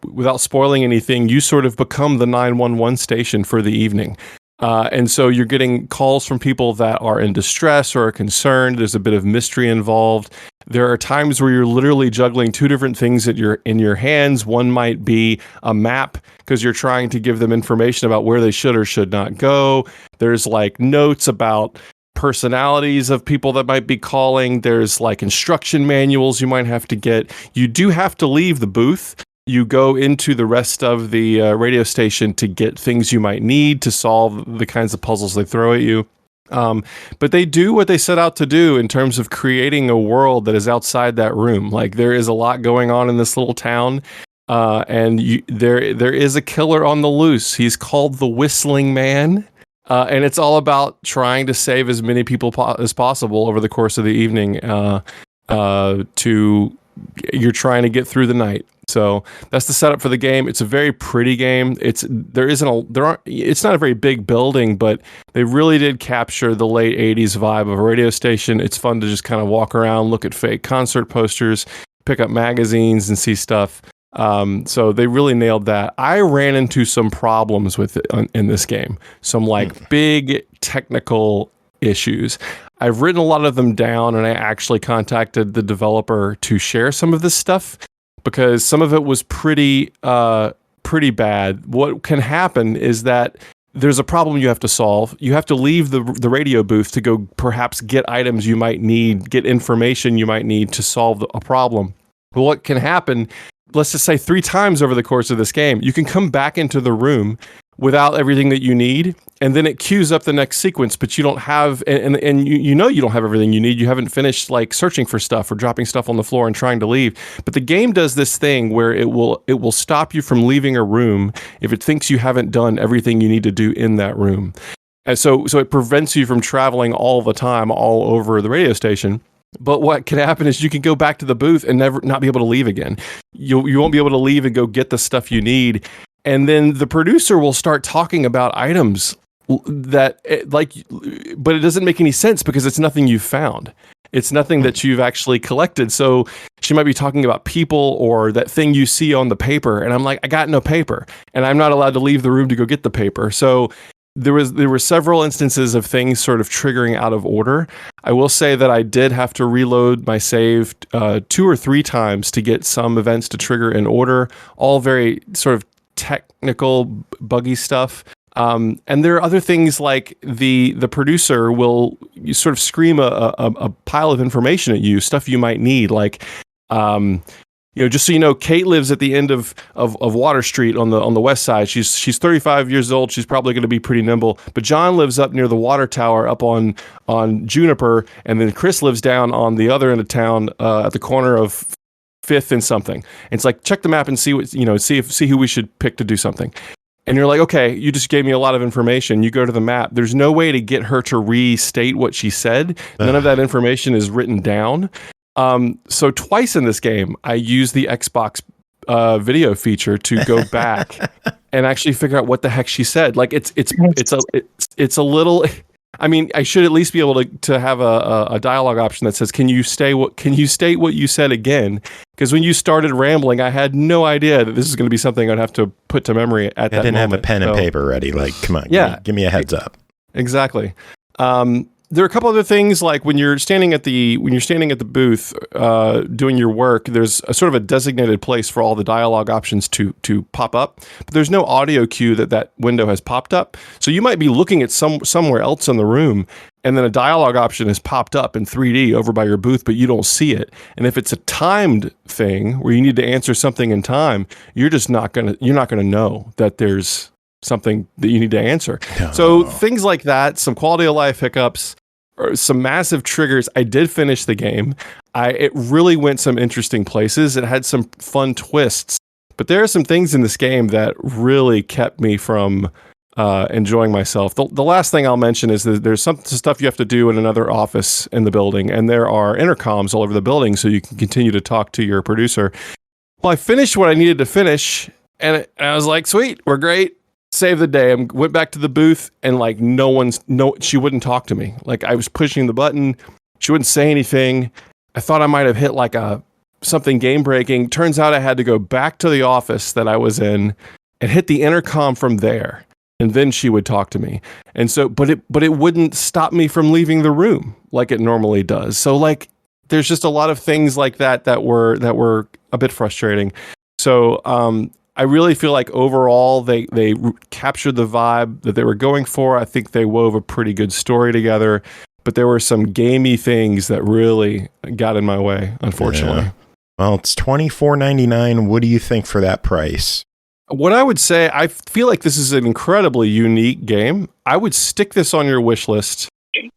without spoiling anything, you sort of become the 911 station for the evening. And so you're getting calls from people that are in distress or are concerned. There's a bit of mystery involved. There are times where you're literally juggling two different things that you're in your hands. One might be a map because you're trying to give them information about where they should or should not go. There's notes about personalities of people that might be calling. There's instruction manuals you might have to get. You do have to leave the booth. You go into the rest of the radio station to get things you might need to solve the kinds of puzzles they throw at you. But they do what they set out to do in terms of creating a world that is outside that room. There is a lot going on in this little town. And there is a killer on the loose. He's called the Whistling Man. And it's all about trying to save as many people as possible over the course of the evening. You're trying to get through the night. So that's the setup for the game. It's a very pretty game. It's not a very big building, but they really did capture the late 80s vibe of a radio station. It's fun to just kind of walk around, look at fake concert posters, pick up magazines and see stuff. So they really nailed that. I ran into some problems with it in this game. Some big technical issues. I've written a lot of them down, and I actually contacted the developer to share some of this stuff because some of it was pretty bad. What can happen is that there's a problem you have to solve. You have to leave the radio booth to go perhaps get items you might need, get information you might need to solve a problem. But what can happen, let's just say 3 times over the course of this game, you can come back into the room without everything that you need, and then it queues up the next sequence, but you don't have, and you don't have everything you need. You haven't finished searching for stuff or dropping stuff on the floor and trying to leave. But the game does this thing where it will stop you from leaving a room if it thinks you haven't done everything you need to do in that room. And so it prevents you from traveling all the time all over the radio station. But what can happen is you can go back to the booth and never not be able to leave again. You won't be able to leave and go get the stuff you need. And then the producer will start talking about items but it doesn't make any sense because it's nothing you've found. It's nothing that you've actually collected. So she might be talking about people or that thing you see on the paper. And I'm like, I got no paper. And I'm not allowed to leave the room to go get the paper. So there were several instances of things sort of triggering out of order. I will say that I did have to reload my save 2 or 3 times to get some events to trigger in order. All very sort of technical, buggy stuff. And there are other things like the producer will sort of scream a pile of information at you, stuff you might need, like just so you know, Kate lives at the end of Water Street on the west side. She's 35 years old. She's probably going to be pretty nimble. But John lives up near the water tower up on Juniper, and then Chris lives down on the other end of town at the corner of 5th and something. And it's like, check the map and see what see who we should pick to do something. And you're like, okay, you just gave me a lot of information. You go to the map. There's no way to get her to restate what she said. None of that information is written down. So twice in this game, I use the Xbox video feature to go back and actually figure out what the heck she said. Like it's a little. I mean, I should at least be able to have a dialogue option that says, can you state what you said again? Because when you started rambling, I had no idea that this is going to be something I'd have to put to memory at that moment. I didn't have a pen and paper ready. Like, come on, give me a heads up. Exactly. There are a couple other things, like when you're standing at the booth doing your work, there's a sort of a designated place for all the dialogue options to pop up, but there's no audio cue that window has popped up. So you might be looking at somewhere else in the room, and then a dialogue option has popped up in 3D over by your booth, but you don't see it. And if it's a timed thing where you need to answer something in time, you're not gonna know that there's something that you need to answer. No. So things like that, some quality of life hiccups, or some massive triggers. I did finish the game. It really went some interesting places. It had some fun twists, but there are some things in this game that really kept me from enjoying myself. The last thing I'll mention is that there's some stuff you have to do in another office in the building, and there are intercoms all over the building so you can continue to talk to your producer. Well, I finished what I needed to finish, and I was like, sweet, we're great. Save the day. I went back to the booth, and like she wouldn't talk to me. Like, I was pushing the button, she wouldn't say anything. I thought I might have hit like something game breaking. Turns out I had to go back to the office that I was in and hit the intercom from there, and then she would talk to me. And so, but it wouldn't stop me from leaving the room like it normally does. So like, there's just a lot of things like that were a bit frustrating. So I really feel like overall they captured the vibe that they were going for. I think they wove a pretty good story together, but there were some gamey things that really got in my way, unfortunately. Yeah. Well, it's $24.99. What do you think for that price? What I would say, I feel like this is an incredibly unique game. I would stick this on your wish list.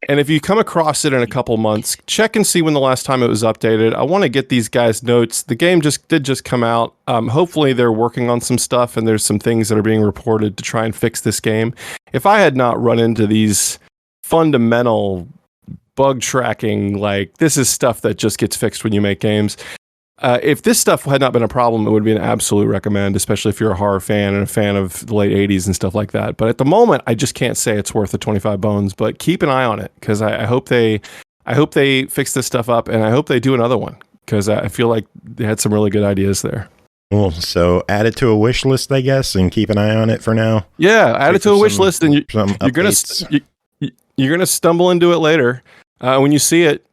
And if you come across it in a couple months, check and see when the last time it was updated. I want to get these guys' notes. The game did come out. Hopefully they're working on some stuff, and there's some things that are being reported to try and fix this game. If I had not run into these fundamental bug tracking, like this is stuff that just gets fixed when you make games. If this stuff had not been a problem, it would be an absolute recommend, especially if you're a horror fan and a fan of the late 80s and stuff like that. But at the moment, I just can't say it's worth the 25 bones, but keep an eye on it, because I hope they fix this stuff up, and I hope they do another one, because I feel like they had some really good ideas there. Cool. So add it to a wish list, I guess, and keep an eye on it for now. Yeah, add it to a wish list, and you're gonna stumble into it later. When you see it,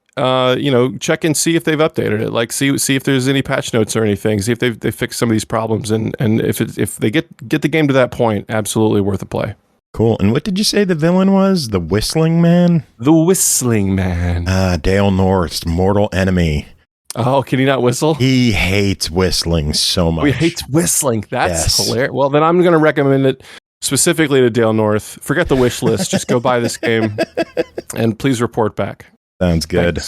check and see if they've updated it. Like, see if there's any patch notes or anything. See if they fixed some of these problems, and if they get the game to that point, absolutely worth a play. Cool. And what did you say the villain was? The Whistling Man? The Whistling Man. Dale North's mortal enemy. Oh, can he not whistle? He hates whistling so much. He hates whistling. That's hilarious. Well, then I'm going to recommend it specifically to Dale North. Forget the wish list. Just go buy this game, and please report back. Sounds good.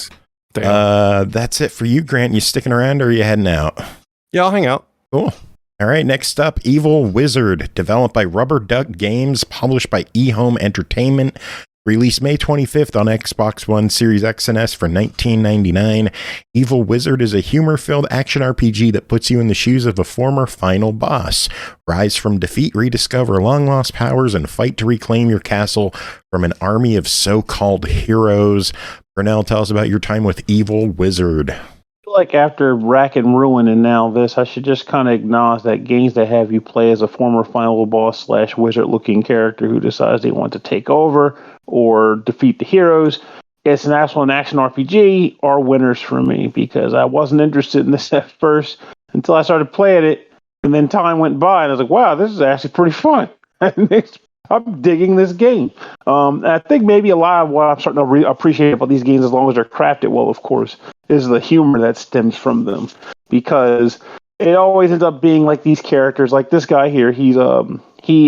That's it for you, Grant. You sticking around, or are you heading out? Yeah, I'll hang out. Cool. All right, next up, Evil Wizard, developed by Rubber Duck Games, published by eHome Entertainment. Released May 25th on Xbox One, Series X and S for $19.99, Evil Wizard is a humor-filled action RPG that puts you in the shoes of a former final boss. Rise from defeat, rediscover long-lost powers, and fight to reclaim your castle from an army of so-called heroes. Pernell, tell us about your time with Evil Wizard. I feel like after Rack and Ruin and now this, I should just kind of acknowledge that games that have you play as a former final boss / wizard-looking character who decides they want to take over or defeat the heroes, it's an actual action RPG, are winners for me, because I wasn't interested in this at first until I started playing it, and then time went by and I was like, wow, this is actually pretty fun. I'm digging this game. I think maybe a lot of what I'm starting to appreciate about these games, as long as they're crafted well, of course, is the humor that stems from them, because it always ends up being like these characters, like this guy here. He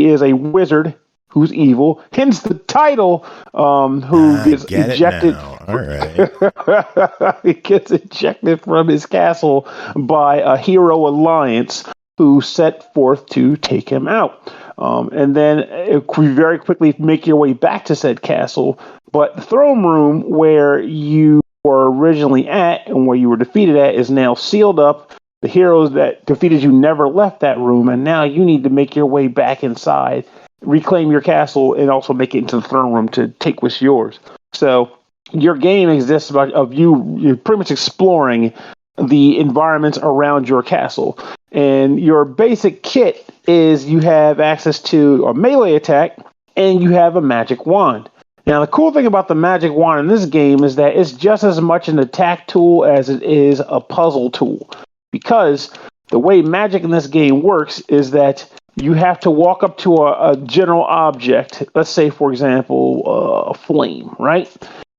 is a wizard who's evil, hence the title, who gets ejected. All right. He gets ejected from his castle by a hero alliance who set forth to take him out. And then you very quickly make your way back to said castle, but the throne room where you were originally at and where you were defeated at is now sealed up. The heroes that defeated you never left that room, and now you need to make your way back inside, reclaim your castle, and also make it into the throne room to take what's yours. So your game exists of you're pretty much exploring the environments around your castle. And your basic kit is you have access to a melee attack and you have a magic wand. Now, the cool thing about the magic wand in this game is that it's just as much an attack tool as it is a puzzle tool. Because the way magic in this game works is that you have to walk up to a general object. Let's say, for example, a flame, right?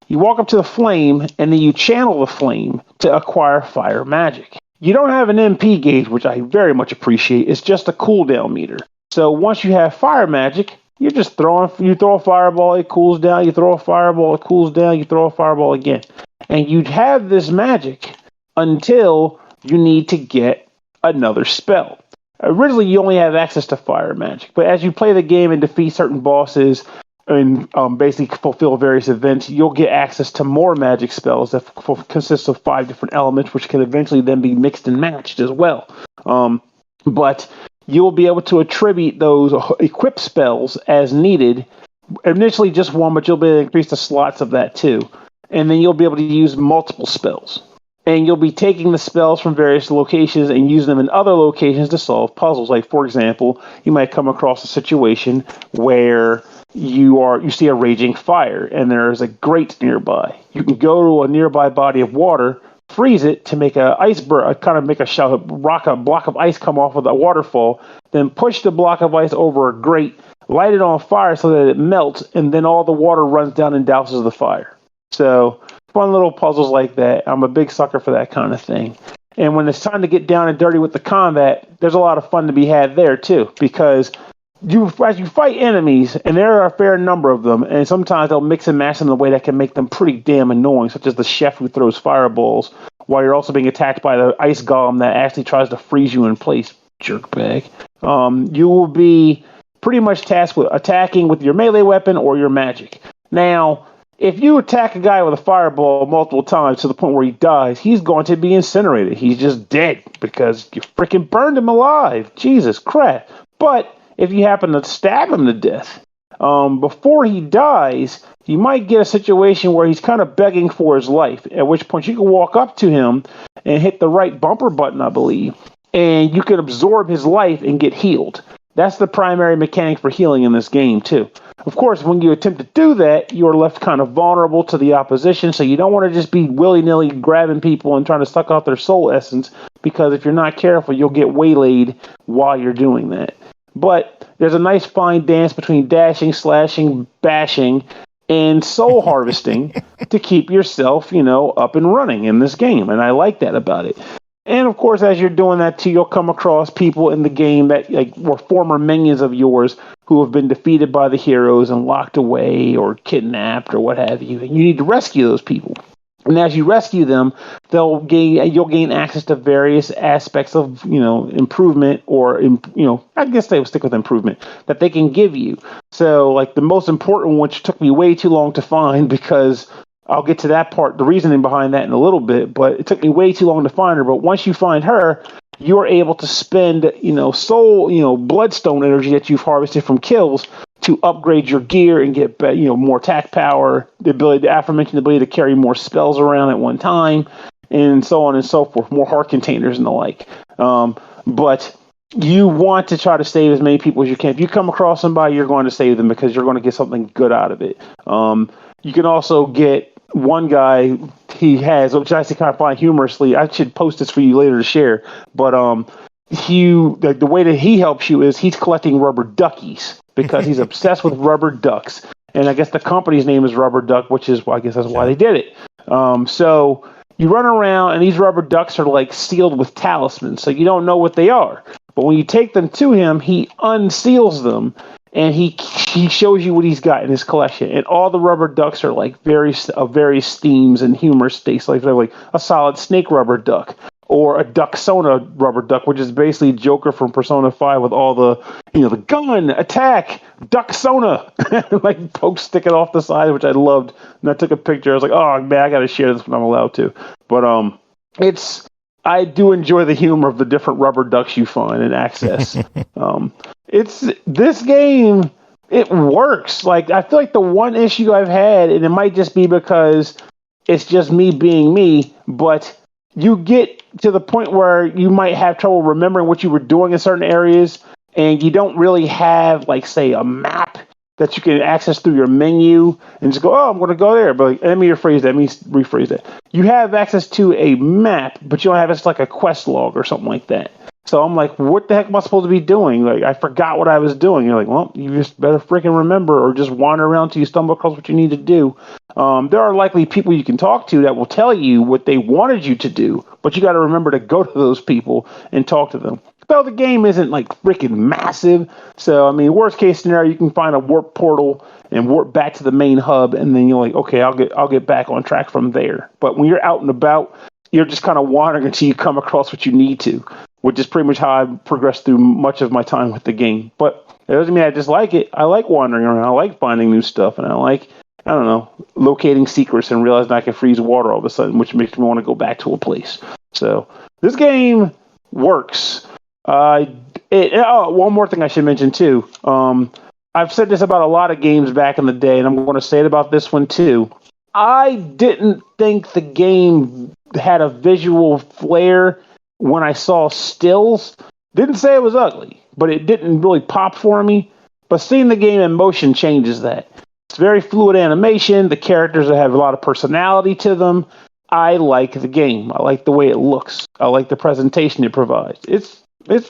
You walk up to the flame, and then you channel the flame to acquire fire magic. You don't have an MP gauge, which I very much appreciate. It's just a cooldown meter. So once you have fire magic, you throw a fireball, it cools down. You throw a fireball, it cools down. You throw a fireball again. And you'd have this magic until you need to get another spell. Originally, you only have access to fire magic, but as you play the game and defeat certain bosses and basically fulfill various events, you'll get access to more magic spells that consist of 5 different elements, which can eventually then be mixed and matched as well. But you'll be able to attribute those equip spells as needed. Initially just one, but you'll be able to increase the slots of that too. And then you'll be able to use multiple spells. And you'll be taking the spells from various locations and using them in other locations to solve puzzles. Like, for example, you might come across a situation where you see a raging fire and there's a grate nearby. You can go to a nearby body of water, freeze it to make a block of ice come off of the waterfall, then push the block of ice over a grate, light it on fire so that it melts, and then all the water runs down and douses the fire. So fun little puzzles like that. I'm a big sucker for that kind of thing. And when it's time to get down and dirty with the combat, there's a lot of fun to be had there too, because as you fight enemies, and there are a fair number of them, and sometimes they'll mix and match them in a way that can make them pretty damn annoying, such as the chef who throws fireballs while you're also being attacked by the ice golem that actually tries to freeze you in place, jerkbag. You will be pretty much tasked with attacking with your melee weapon or your magic. Now, if you attack a guy with a fireball multiple times to the point where he dies, he's going to be incinerated. He's just dead because you freaking burned him alive. Jesus crap. But if you happen to stab him to death before he dies, you might get a situation where he's kind of begging for his life, at which point you can walk up to him and hit the right bumper button, I believe, and you can absorb his life and get healed. That's the primary mechanic for healing in this game, too. Of course, when you attempt to do that, you're left kind of vulnerable to the opposition, so you don't want to just be willy-nilly grabbing people and trying to suck out their soul essence, because if you're not careful, you'll get waylaid while you're doing that. But there's a nice fine dance between dashing, slashing, bashing, and soul harvesting to keep yourself, up and running in this game, and I like that about it. And of course, as you're doing that too, you'll come across people in the game that were former minions of yours who have been defeated by the heroes and locked away or kidnapped or what have you. And you need to rescue those people. And as you rescue them, you'll gain access to various aspects of, improvement or, I guess they would stick with improvement that they can give you. So like the most important one, which took me way too long to find because I'll get to that part, the reasoning behind that in a little bit, but it took me way too long to find her. But once you find her, you're able to spend, bloodstone energy that you've harvested from kills to upgrade your gear and get, more attack power, the aforementioned ability to carry more spells around at one time, and so on and so forth, more heart containers and the like. But you want to try to save as many people as you can. If you come across somebody, you're going to save them because you're going to get something good out of it. You can also get one guy he has, which I actually kind of find humorously. I should post this for you later to share. But the way that he helps you is he's collecting rubber duckies because he's obsessed with rubber ducks. And I guess the company's name is Rubber Duck, which is, I guess that's why they did it. So you run around and these rubber ducks are like sealed with talismans, so you don't know what they are. But when you take them to him, he unseals them. And he shows you what he's got in his collection, and all the rubber ducks are like various themes and humor stakes. Like they're like a solid snake rubber duck, or a Ducksona rubber duck, which is basically Joker from Persona 5 with all the the gun attack Ducksona, like pokes sticking off the side, which I loved. And I took a picture. I was like, oh man, I got to share this when I'm allowed to. But I do enjoy the humor of the different rubber ducks you find and access. This game, it works. Like, I feel like the one issue I've had, and it might just be because it's just me being me, but you get to the point where you might have trouble remembering what you were doing in certain areas, and you don't really have, like, say, a map that you can access through your menu and just go, oh, I'm going to go there. But like, let me rephrase that. You have access to a map, but you don't have access to like a quest log or something like that. So I'm like, what the heck am I supposed to be doing? Like, I forgot what I was doing. You're like, well, you just better freaking remember, or just wander around till you stumble across what you need to do. There are likely people you can talk to that will tell you what they wanted you to do, but you got to remember to go to those people and talk to them. So the game isn't like freaking massive. So, I mean, worst case scenario, you can find a warp portal and warp back to the main hub, and then you're like, okay, I'll get back on track from there. But when you're out and about, you're just kind of wandering until you come across what you need to, which is pretty much how I progressed through much of my time with the game. But it doesn't mean I dislike it. I like wandering around. I like finding new stuff, and I like, I don't know, locating secrets and realizing I can freeze water all of a sudden, which makes me want to go back to a place. So this game works. One more thing I should mention too. I've said this about a lot of games back in the day, and I'm going to say it about this one too. I didn't think the game had a visual flair when I saw stills. Didn't say it was ugly, but it didn't really pop for me. But seeing the game in motion changes that. It's very fluid animation. The characters have a lot of personality to them. I like the game. I like the way it looks. I like the presentation it provides. It's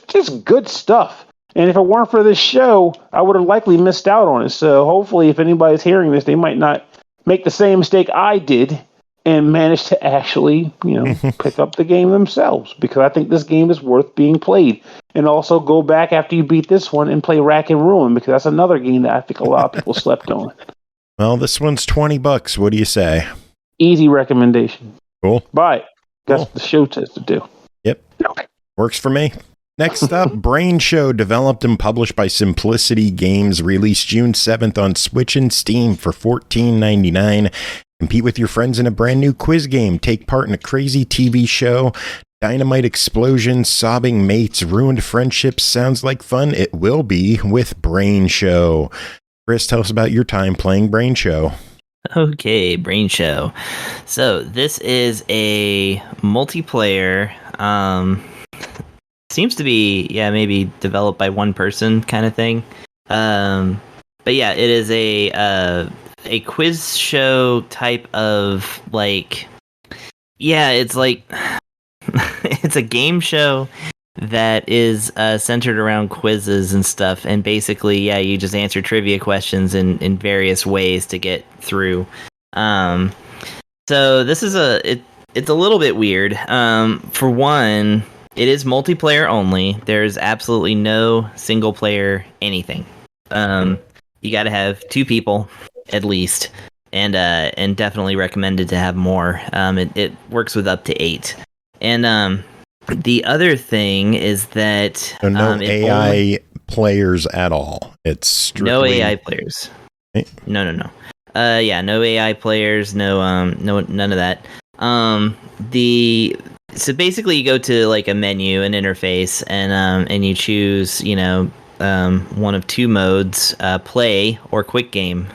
just good stuff. And if it weren't for this show, I would have likely missed out on it. So hopefully if anybody's hearing this, they might not make the same mistake I did and manage to actually, pick up the game themselves, because I think this game is worth being played. And also go back after you beat this one and play Rack and Ruin, because that's another game that I think a lot of people slept on. Well, this one's $20. What do you say? Easy recommendation. Cool. Buy it. That's Cool. what the show says to do. Yep. Okay. Works for me. Next up, Brain Show, developed and published by Simplicity Games, released June 7th on Switch and Steam for $14.99. Compete with your friends in a brand new quiz game. Take part in a crazy TV show. Dynamite explosions, sobbing mates, ruined friendships. Sounds like fun. It will be with Brain Show. Chris, tell us about your time playing Brain Show. Okay, Brain Show. So this is a multiplayer, seems to be, maybe developed by one person kind of thing. But yeah, it is a quiz show type of it's like it's a game show that is centered around quizzes and stuff, and basically, you just answer trivia questions in various ways to get through. So this is it's a little bit weird. For one, it is multiplayer only. There's absolutely no single player anything. You got to have two people at least. and definitely recommended to have more. It works with up to 8. And the other thing is that So no AI players at all. It's strictly no AI players. No. No AI players. No, none of that. So basically, you go to like a menu, an interface, and you choose, one of 2 modes: play or quick game.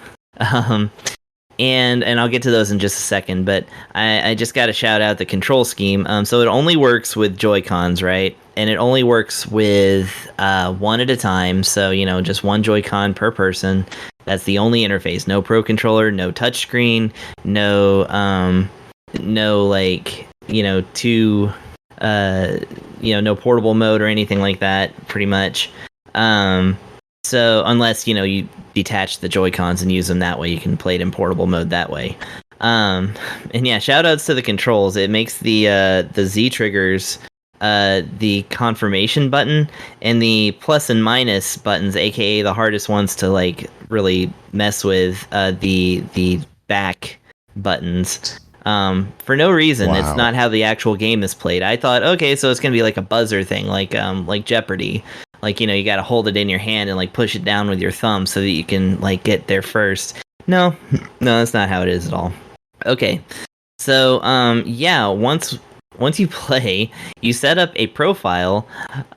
And I'll get to those in just a second, but I just got to shout out the control scheme. So it only works with Joy-Cons, right? And it only works with 1 at a time. So, just 1 Joy-Con per person. That's the only interface. No Pro Controller, no touchscreen, no no portable mode or anything like that, pretty much. So unless, you detach the Joy-Cons and use them that way, you can play it in portable mode that way. And yeah, shout outs to the controls. It makes the Z triggers the confirmation button and the plus and minus buttons, aka the hardest ones to like really mess with, the back buttons. For no reason. Wow. It's not how the actual game is played. I thought, okay, so it's gonna be like a buzzer thing, like Jeopardy. Like, you got to hold it in your hand and like push it down with your thumb so that you can like get there first. No, that's not how it is at all. Okay, so yeah, once you play, you set up a profile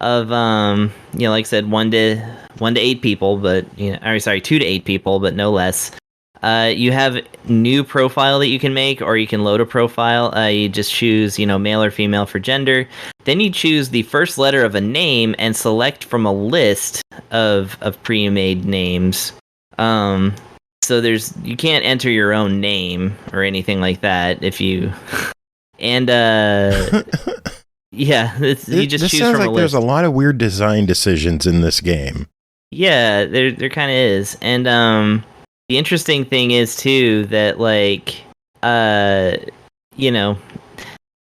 of like I said, 1 to 8 people, but 2 to 8 people, but no less. You have new profile that you can make, or you can load a profile. You just choose, male or female for gender. Then you choose the first letter of a name and select from a list of pre-made names. So you can't enter your own name or anything like that if you. And yeah, you just this choose sounds from like a list. there's a lot of weird design decisions in this game. Yeah, there kind of is, and the interesting thing is too that like a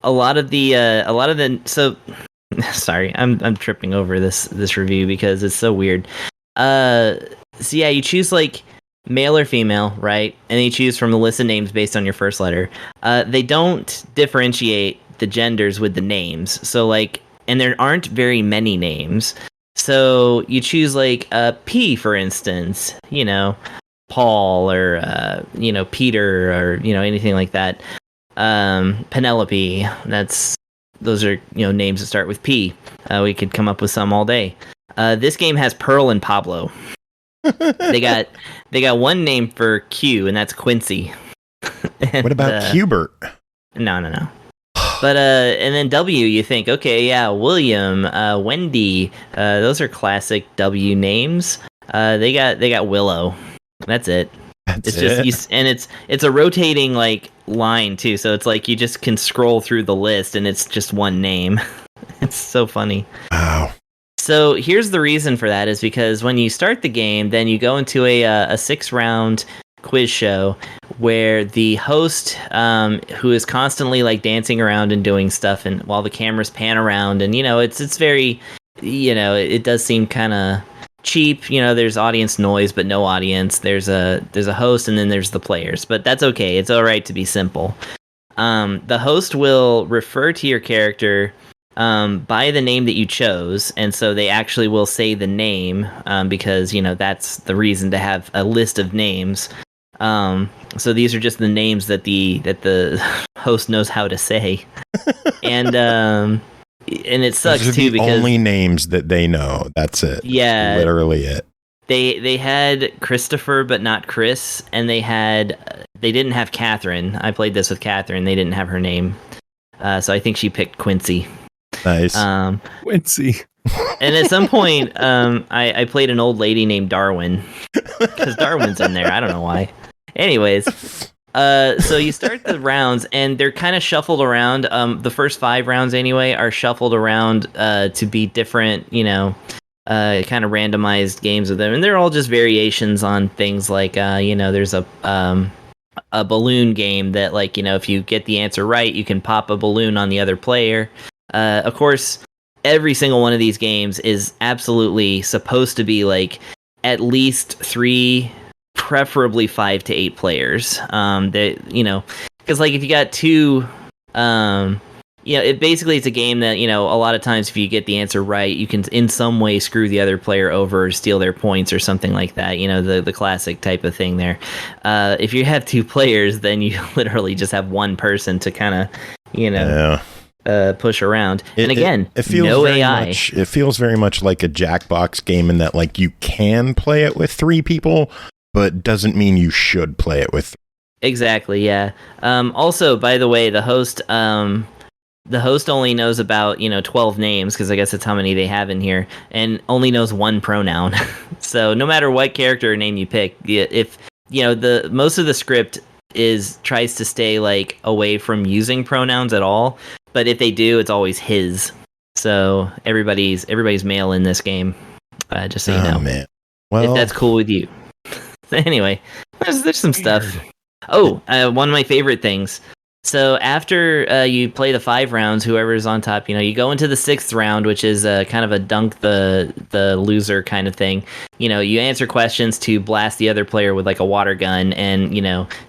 lot of the so sorry, I'm tripping over this review because it's so weird. So yeah, you choose like male or female, right? And you choose from the list of names based on your first letter. They don't differentiate the genders with the names. So like, and there aren't very many names. So you choose like P, for instance, Paul or Peter or anything like that. Penelope. Those are names that start with P. We could come up with some all day. This game has Pearl and Pablo. They got 1 name for Q, and that's Quincy. And, what about Qbert? No. But and then W, you think, okay, yeah, William, Wendy. Those are classic W names. They got Willow. That's it. It's just it's a rotating like line too, so it's like you just can scroll through the list and it's just 1 name. It's so funny. Wow. So here's the reason for that is because when you start the game, then you go into a 6-round quiz show where the host, who is constantly like dancing around and doing stuff, and while the cameras pan around, and it's very, it does seem kind of cheap. There's audience noise but no audience. There's a host and then there's the players, but that's okay. It's all right to be simple. The host will refer to your character by the name that you chose, and so they actually will say the name because that's the reason to have a list of names. So these are just the names that the host knows how to say. And it sucks Those are too the because only names that they know. That's it. Yeah, literally it. They had Christopher but not Chris, and they didn't have Catherine. I played this with Catherine. They didn't have her name, so I think she picked Quincy. Nice. Quincy. And at some point, I played an old lady named Darwin because Darwin's in there. I don't know why. Anyways, so you start the rounds, and they're kind of shuffled around. The first 5 rounds, anyway, are shuffled around to be different, kind of randomized games with them, and they're all just variations on things like, there's a balloon game that, like, if you get the answer right, you can pop a balloon on the other player. Of course, every single one of these games is absolutely supposed to be like at least 3 preferably 5 to 8 players. Because like if you got two, it basically it's a game that a lot of times if you get the answer right, you can in some way screw the other player over, or steal their points or something like that. The classic type of thing there. If you have 2 players, then you literally just have one person to kind of push around. And again, it feels no very AI. It feels very much like a Jackbox game in that like you can play it with 3 people, but doesn't mean you should play it with. Exactly. Yeah. Also, by the way, the host only knows about 12 names, because I guess that's how many they have in here, and only knows one pronoun. So no matter what character or name you pick, if the most of the script tries to stay like away from using pronouns at all, but if they do, it's always his. So everybody's male in this game, just so you know. Man. Well, if that's cool with you. Anyway, there's some stuff. Oh, one of my favorite things. So after you play the 5 rounds, whoever's on top, you go into the 6th round, which is kind of a dunk the loser kind of thing. You answer questions to blast the other player with like a water gun, and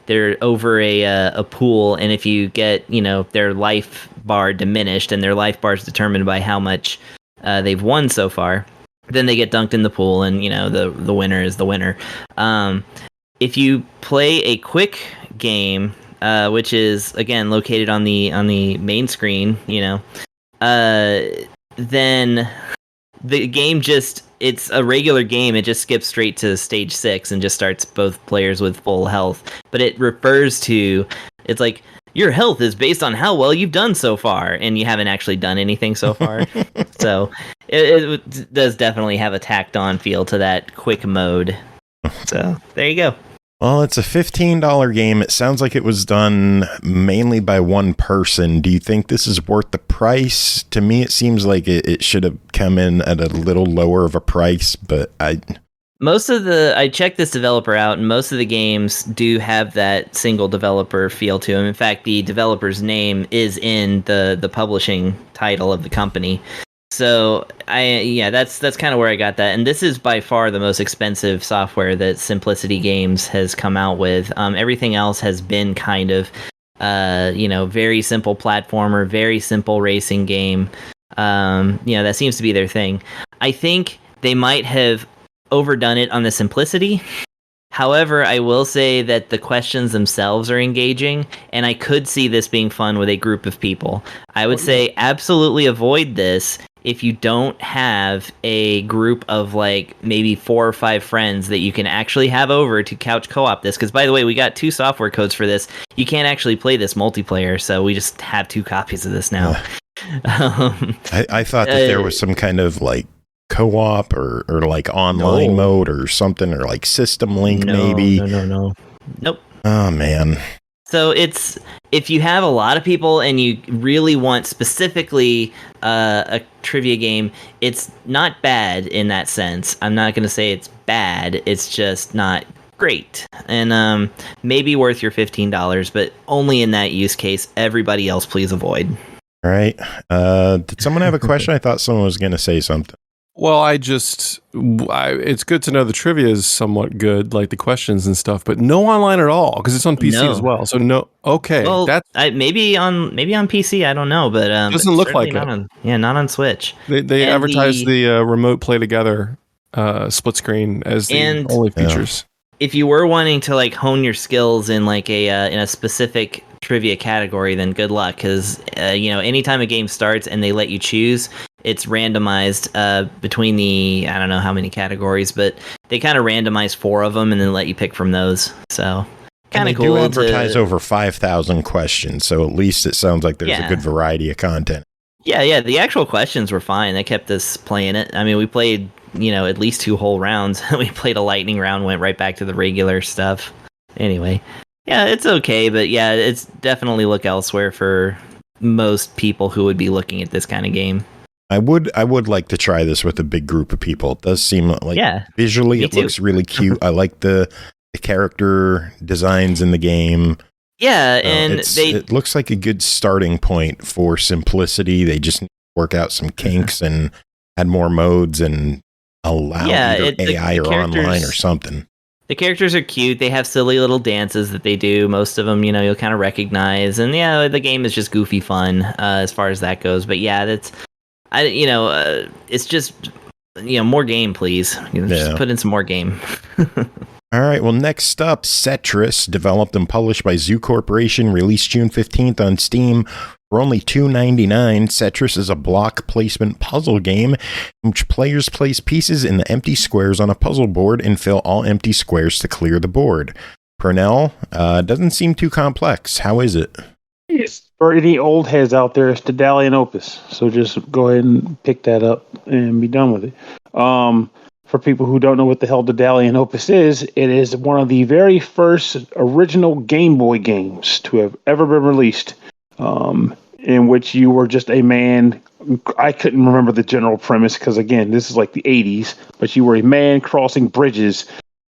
they're over a pool, and if you get their life bar diminished, and their life bar is determined by how much they've won so far, then they get dunked in the pool, and the winner is the winner. If you play a quick game, which is again located on the main screen, then the game it's a regular game. It just skips straight to stage 6 and just starts both players with full health. But it refers to, it's like, your health is based on how well you've done so far, and you haven't actually done anything so far. So it does definitely have a tacked on feel to that quick mode. So there you go. Well, it's a $15 game. It sounds like it was done mainly by one person. Do you think this is worth the price? To me, it seems like it should have come in at a little lower of a price, but I checked this developer out, and most of the games do have that single developer feel to them. In fact, the developer's name is in the publishing title of the company. So that's kind of where I got that. And this is by far the most expensive software that Simplicity Games has come out with. Everything else has been kind of, very simple platformer, very simple racing game. That seems to be their thing. I think they might have overdone it on the simplicity. However, I will say that the questions themselves are engaging, and I could see this being fun with a group of people. I would say absolutely avoid this if you don't have a group of like maybe 4 or 5 friends that you can actually have over to couch co-op this. Because by the way, we got 2 software codes for this. You can't actually play this multiplayer, so we just have 2 copies of this now. I thought that there was some kind of like co-op or like online mode or something, or like system link maybe. No. Nope. Oh man. So it's, if you have a lot of people and you really want specifically a trivia game, it's not bad in that sense. I'm not going to say it's bad. It's just not great. And maybe worth your $15, but only in that use case. Everybody else, please avoid. All right. Did someone have a question? I thought someone was going to say something. Well, it's good to know the trivia is somewhat good, like the questions and stuff, but no online at all, because it's on PC as well. So no, okay, well, maybe on PC. I don't know, but doesn't look like not on Switch. They advertise the remote play together split screen as the only features. If you were wanting to like hone your skills in like in a specific trivia category, then good luck, because anytime a game starts and they let you choose, it's randomized between I don't know how many categories, but they kind of randomize 4 of them and then let you pick from those. So kind of cool. They do advertise over 5,000 questions, so at least it sounds like there's a good variety of content. Yeah. The actual questions were fine. They kept us playing it. I mean, we played at least 2 whole rounds. We played a lightning round, went right back to the regular stuff. Anyway, yeah, it's okay, but yeah, it's definitely look elsewhere for most people who would be looking at this kind of game. I would like to try this with a big group of people. It does seem like visually it looks really cute. I like the character designs in the game. Yeah, and it looks like a good starting point for simplicity. They just need to work out some kinks and add more modes and allow either AI or online or something. The characters are cute. They have silly little dances that they do. Most of them, you'll kind of recognize. And yeah, the game is just goofy fun as far as that goes. But yeah, it's just, more game, please. Just put in some more game. All right, well, next up, SETTRIS, developed and published by Zoo Corporation, released June 15th on Steam for only $2.99. SETTRIS is a block placement puzzle game in which players place pieces in the empty squares on a puzzle board and fill all empty squares to clear the board. Pernell, doesn't seem too complex. How is it? For any old heads out there, it's Daedalian Opus. So just go ahead and pick that up and be done with it. For people who don't know what the hell Daedalian Opus is, it is one of the very first original Game Boy games to have ever been released, in which you were just a man. I couldn't remember the general premise because, again, this is like the 80s, but you were a man crossing bridges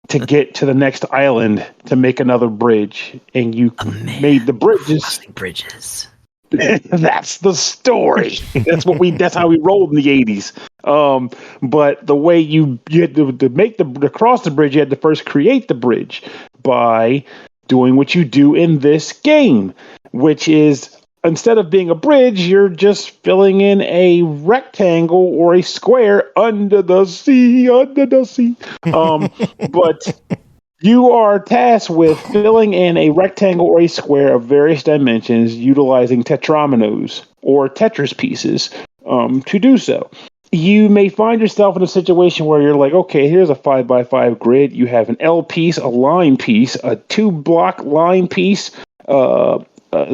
to get to the next island to make another bridge, and you made the bridges. Crossing bridges. That's the story. That's how we rolled in the 80s. But the way you had to cross the bridge, you had to first create the bridge by doing what you do in this game, which is instead of being a bridge, you're just filling in a rectangle or a square under the sea. But you are tasked with filling in a rectangle or a square of various dimensions utilizing tetrominoes or Tetris pieces to do so. You may find yourself in a situation where you're like, okay, here's a 5x5 grid. You have an L piece, a line piece, a 2-block line piece, a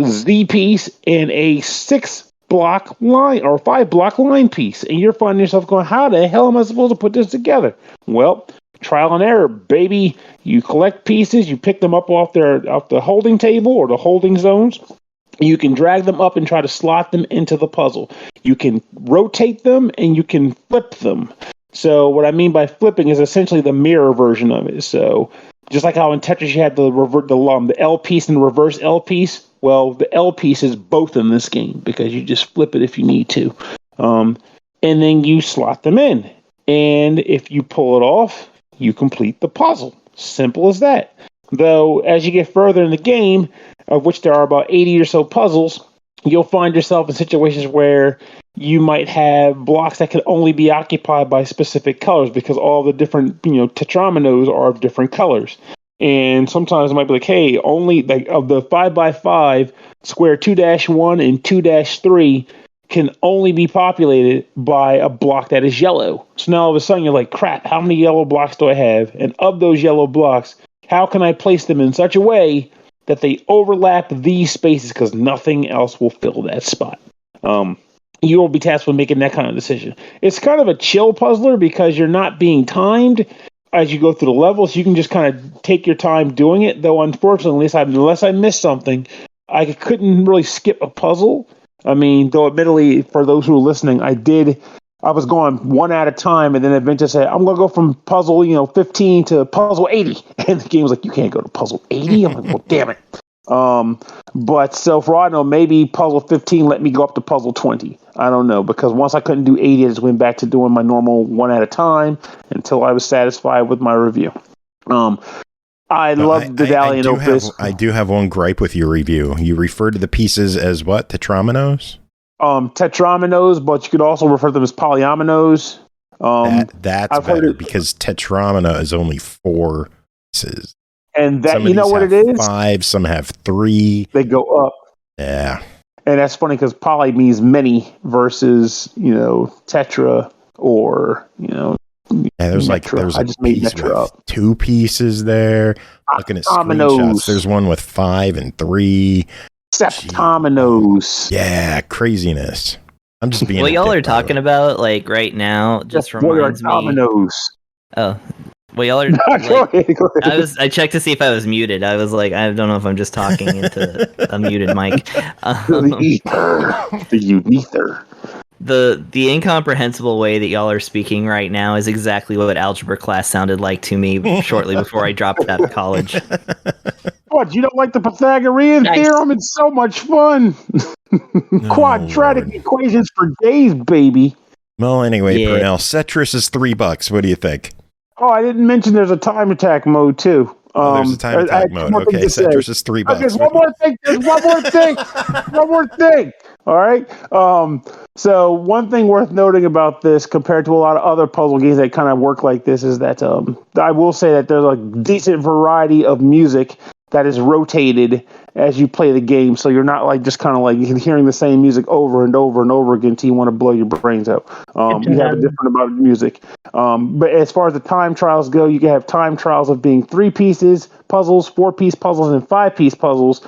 Z piece, and a 6-block line or 5-block line piece. And you're finding yourself going, how the hell am I supposed to put this together? Well, trial and error, baby. You collect pieces, you pick them up off the holding table or the holding zones. You can drag them up and try to slot them into the puzzle. You can rotate them and you can flip them. So what I mean by flipping is essentially the mirror version of it. So just like how in Tetris you had the L piece and the reverse L piece, well, the L piece is both in this game because you just flip it if you need to. And then you slot them in. And if you pull it off, you complete the puzzle. Simple as that. Though, as you get further in the game, of which there are about 80 or so puzzles, you'll find yourself in situations where you might have blocks that can only be occupied by specific colors because all the different, tetrominoes are of different colors. And sometimes it might be like, hey, only like of the 5x5, square 2-1 and 2-3 can only be populated by a block that is yellow. So now all of a sudden you're like, crap, how many yellow blocks do I have? And of those yellow blocks, how can I place them in such a way that they overlap these spaces because nothing else will fill that spot? You will be tasked with making that kind of decision. It's kind of a chill puzzler because you're not being timed as you go through the levels. You can just kind of take your time doing it, though unfortunately, unless I missed something, I couldn't really skip a puzzle. I mean, though admittedly, for those who are listening, I was going one at a time, and then eventually said, I'm going to go from puzzle, 15 to puzzle 80. And the game was like, you can't go to puzzle 80? I'm like, well, damn it. But so for all I know, maybe puzzle 15 let me go up to puzzle 20. I don't know, because once I couldn't do 80, I just went back to doing my normal one at a time until I was satisfied with my review. I love the Daedalian Opus. I do have one gripe with your review. You refer to the pieces as what? Tetrominoes? Tetrominoes, but you could also refer to them as polyominoes. That's better because tetromino is only 4 pieces. And that, you know what it is? 5, some have 3. They go up. Yeah. And that's funny because poly means many versus, tetra or, there's I just made Metra up. 2 pieces there. Looking at screenshots, there's one with 5 and 3. Septominos. Yeah, craziness. I'm just being. What y'all are talking about, like right now, just reminds me. Oh, well, y'all are. Go ahead. I checked to see if I was muted. I was like, I don't know if I'm just talking into a muted mic. The ether. The incomprehensible way that y'all are speaking right now is exactly what algebra class sounded like to me shortly before I dropped out of college. What, you don't like the Pythagorean theorem? It's so much fun. Quadratic equations for days, baby. Well, anyway, Pernell, SETTRIS is $3. What do you think? Oh, I didn't mention there's a time attack mode too. There's a time attack mode. Okay, SETTRIS is $3. Okay, there's one more thing. There's one more thing. One more thing. All right. So one thing worth noting about this, compared to a lot of other puzzle games that kind of work like this, is that I will say that there's a decent variety of music that is rotated as you play the game, so you're not like just kind of like hearing the same music over and over and over again until you want to blow your brains out. You have a different amount of music. But as far as the time trials go, you can have time trials of being 3-piece puzzles, 4-piece puzzles, and 5-piece puzzles.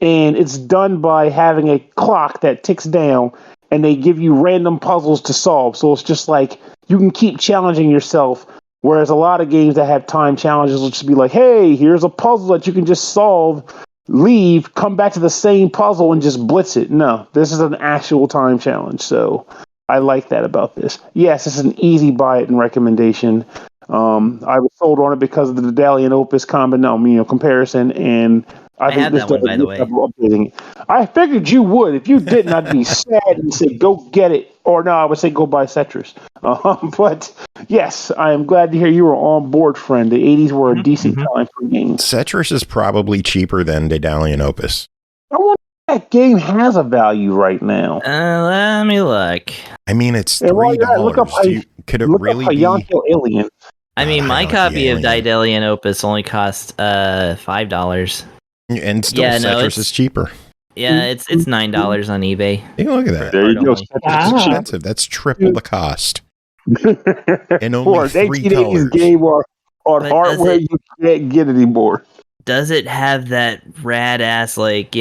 And it's done by having a clock that ticks down, and they give you random puzzles to solve. So it's just like you can keep challenging yourself. Whereas a lot of games that have time challenges will just be like, hey, here's a puzzle that you can just solve, leave, come back to the same puzzle and just blitz it. No, this is an actual time challenge. So I like that about this. Yes, it's an easy buy it and recommendation. I was sold on it because of the Daedalian Opus comparison, and I think had that one, by the way. I figured you would. If you didn't, I'd be sad and say, go get it. Or no, I would say go buy SETTRIS. But yes, I am glad to hear you were on board, friend. The 80s were a decent time for games. SETTRIS is probably cheaper than Daedalian Opus. I wonder if that game has a value right now. Let me look. I mean, it's $3. Could it really be? Alien. I mean, my copy of Daedalian Opus only cost $5. And still, SETTRIS is cheaper. Yeah, it's $9 on eBay. Hey, look at that. There you go. That's expensive. That's triple the cost. And only $3. Game on hardware you can't get anymore. Does it have that rad ass, like,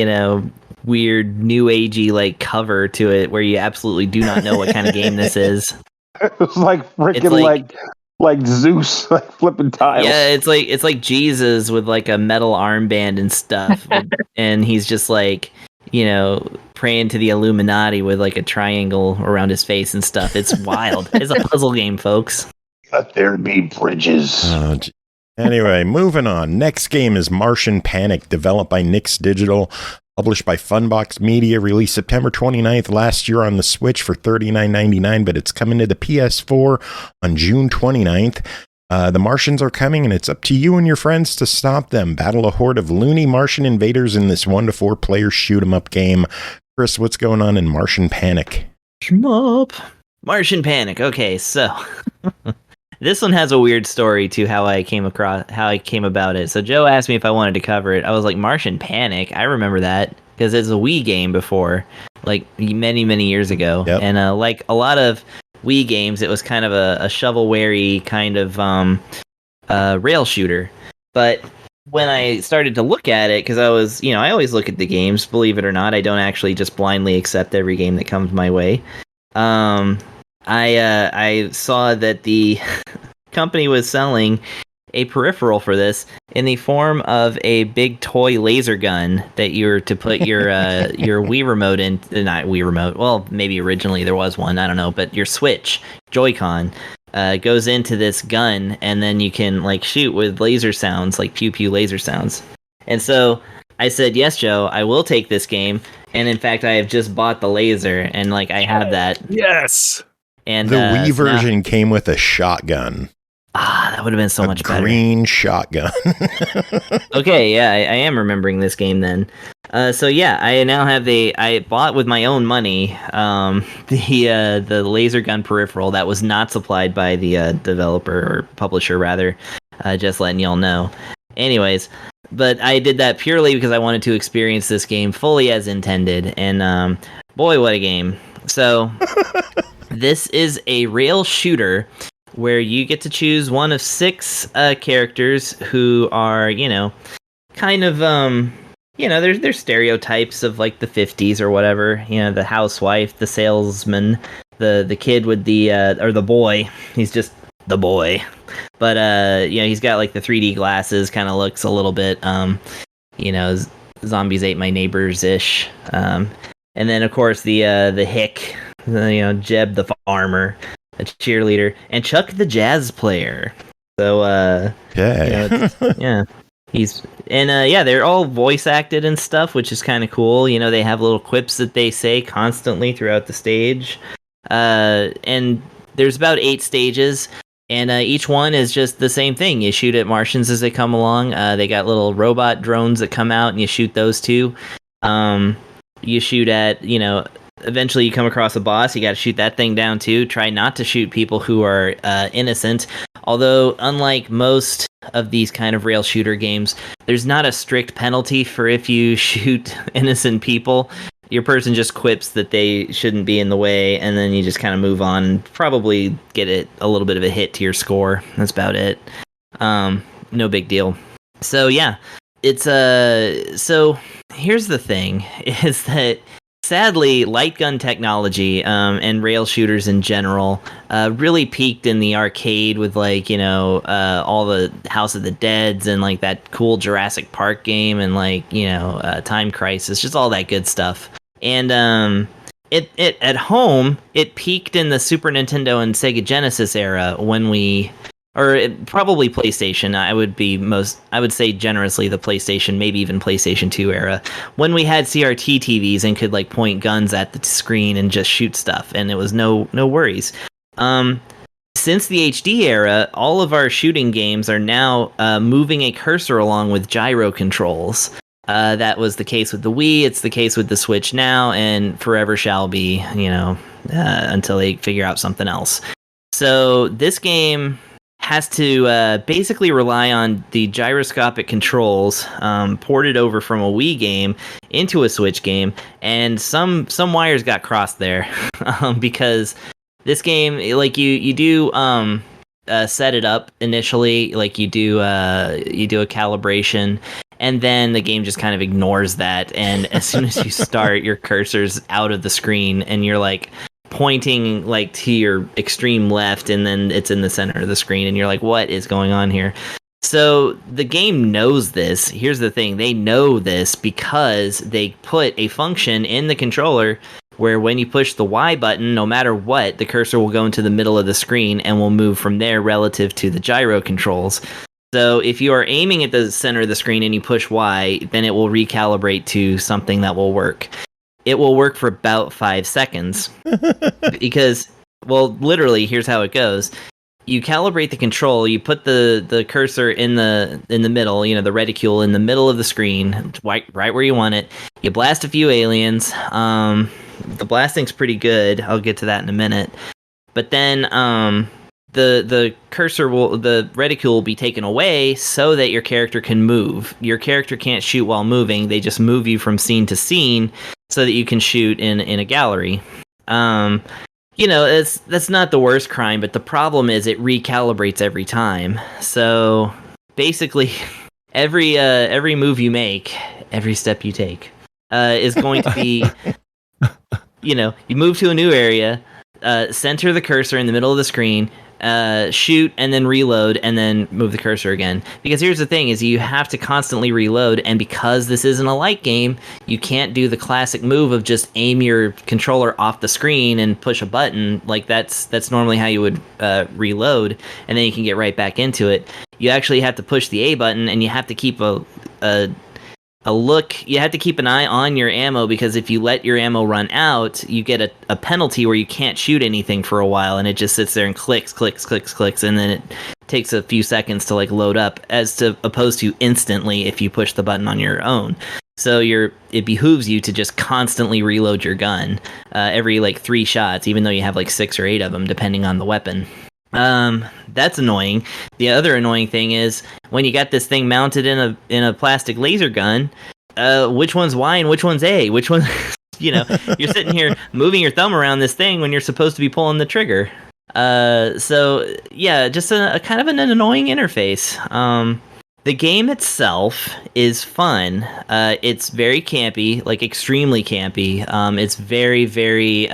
weird new agey like cover to it where you absolutely do not know what kind of game this is? It's like freaking like Zeus, like flipping tiles. Yeah, it's like Jesus with like a metal armband and stuff, and he's just like, praying to the Illuminati with like a triangle around his face and stuff. It's wild. It's a puzzle game, folks. Let there be bridges. Anyway, moving on. Next game is Martian Panic, developed by Nyx Digital, published by Funbox Media, released September 29th last year on the Switch for $39.99, but it's coming to the PS4 on June 29th. The Martians are coming, and it's up to you and your friends to stop them. Battle a horde of loony Martian invaders in this 1-to-4 player shoot-'em-up game. Chris, what's going on in Martian Panic? Martian Panic. Okay, so this one has a weird story to how I came about it. So Joe asked me if I wanted to cover it. I was like, Martian Panic? I remember that because it's a Wii game before, like many, many years ago. Yep. And like a lot of Wii games, it was kind of a shovelware kind of rail shooter. But when I started to look at it, because I was, I always look at the games, believe it or not. I don't actually just blindly accept every game that comes my way. I saw that the company was selling a peripheral for this in the form of a big toy laser gun that you're to put your Wii remote in. Not Wii remote. Well, maybe originally there was one. I don't know. But your Switch Joy-Con goes into this gun, and then you can like shoot with laser sounds, like pew pew laser sounds. And so I said, yes, Joe, I will take this game. And in fact, I have just bought the laser, and like I have that. Yes. And the Wii version came with a shotgun. That would have been so much better. Green shotgun. Okay, yeah, I am remembering this game then. So yeah, I now have I bought with my own money the laser gun peripheral that was not supplied by the developer or publisher rather. Just letting y'all know. Anyways, but I did that purely because I wanted to experience this game fully as intended, and boy, what a game! So this is a rail shooter where you get to choose one of 6 characters who are, kind of, there's stereotypes of like the 50s or whatever. The housewife, the salesman, the kid with or the boy. He's just the boy. But, he's got like the 3D glasses, kind of looks a little bit, zombies ate my neighbors-ish. And then, of course, the hick, Jeb the farmer, a cheerleader, and Chuck the jazz player. So, yeah, they're all voice acted and stuff, which is kind of cool. They have little quips that they say constantly throughout the stage. And there's about 8 stages. And each one is just the same thing. You shoot at Martians as they come along. They got little robot drones that come out, and you shoot those too. You shoot at, eventually you come across a boss. You got to shoot that thing down too. Try not to shoot people who are innocent. Although, unlike most of these kind of rail shooter games, there's not a strict penalty for if you shoot innocent people. Your person just quips that they shouldn't be in the way, and then you just kind of move on and probably get a little bit of a hit to your score. That's about it. No big deal. So yeah, it's so here's the thing, is that sadly, light gun technology and rail shooters in general really peaked in the arcade with all the House of the Deads and like that cool Jurassic Park game and Time Crisis, just all that good stuff. And it at home it peaked in the Super Nintendo and Sega Genesis era probably PlayStation. I would say generously the PlayStation, maybe even PlayStation 2 era, when we had CRT TVs and could point guns at the screen and just shoot stuff, and it was no worries. Since the HD era, all of our shooting games are now moving a cursor along with gyro controls. That was the case with the Wii, it's the case with the Switch now, and forever shall be, until they figure out something else. So this game has to basically rely on the gyroscopic controls ported over from a Wii game into a Switch game, and some wires got crossed there because this game, you do set it up initially, you do a calibration, and then the game just kind of ignores that, and as soon as you start, your cursor's out of the screen, and you're pointing to your extreme left, and then it's in the center of the screen, and you're like, what is going on here? So the game knows this. Here's the thing, they know this because they put a function in the controller where when you push the Y button, no matter what, the cursor will go into the middle of the screen and will move from there relative to the gyro controls. So if you are aiming at the center of the screen and you push Y, then it will recalibrate to something that will work. It will work for about 5 seconds because, literally, here's how it goes. You calibrate the control, you put the cursor in the middle, the reticule in the middle of the screen, right where you want it. You blast a few aliens. The blasting's pretty good. I'll get to that in a minute. But then the cursor the reticule will be taken away so that your character can move. Your character can't shoot while moving. They just move you from scene to scene so that you can shoot in a gallery. That's not the worst crime, but the problem is it recalibrates every time. So basically, every move you make, every step you take, is going to be, you move to a new area, center the cursor in the middle of the screen, shoot, and then reload, and then move the cursor again. Because here's the thing, is you have to constantly reload, and because this isn't a light game, you can't do the classic move of just aim your controller off the screen and push a button. That's normally how you would reload, and then you can get right back into it. You actually have to push the A button, and you have to keep a look. You have to keep an eye on your ammo, because if you let your ammo run out, you get a penalty where you can't shoot anything for a while, and it just sits there and clicks, and then it takes a few seconds to load up, as opposed to instantly if you push the button on your own. So it behooves you to just constantly reload your gun every 3 shots, even though you have 6 or 8 of them, depending on the weapon. That's annoying. The other annoying thing is when you got this thing mounted in a plastic laser gun, which one's Y and which one's A? Which one? You're sitting here moving your thumb around this thing when you're supposed to be pulling the trigger. So yeah, just a kind of an annoying interface. The game itself is fun. It's very campy, extremely campy. It's very, very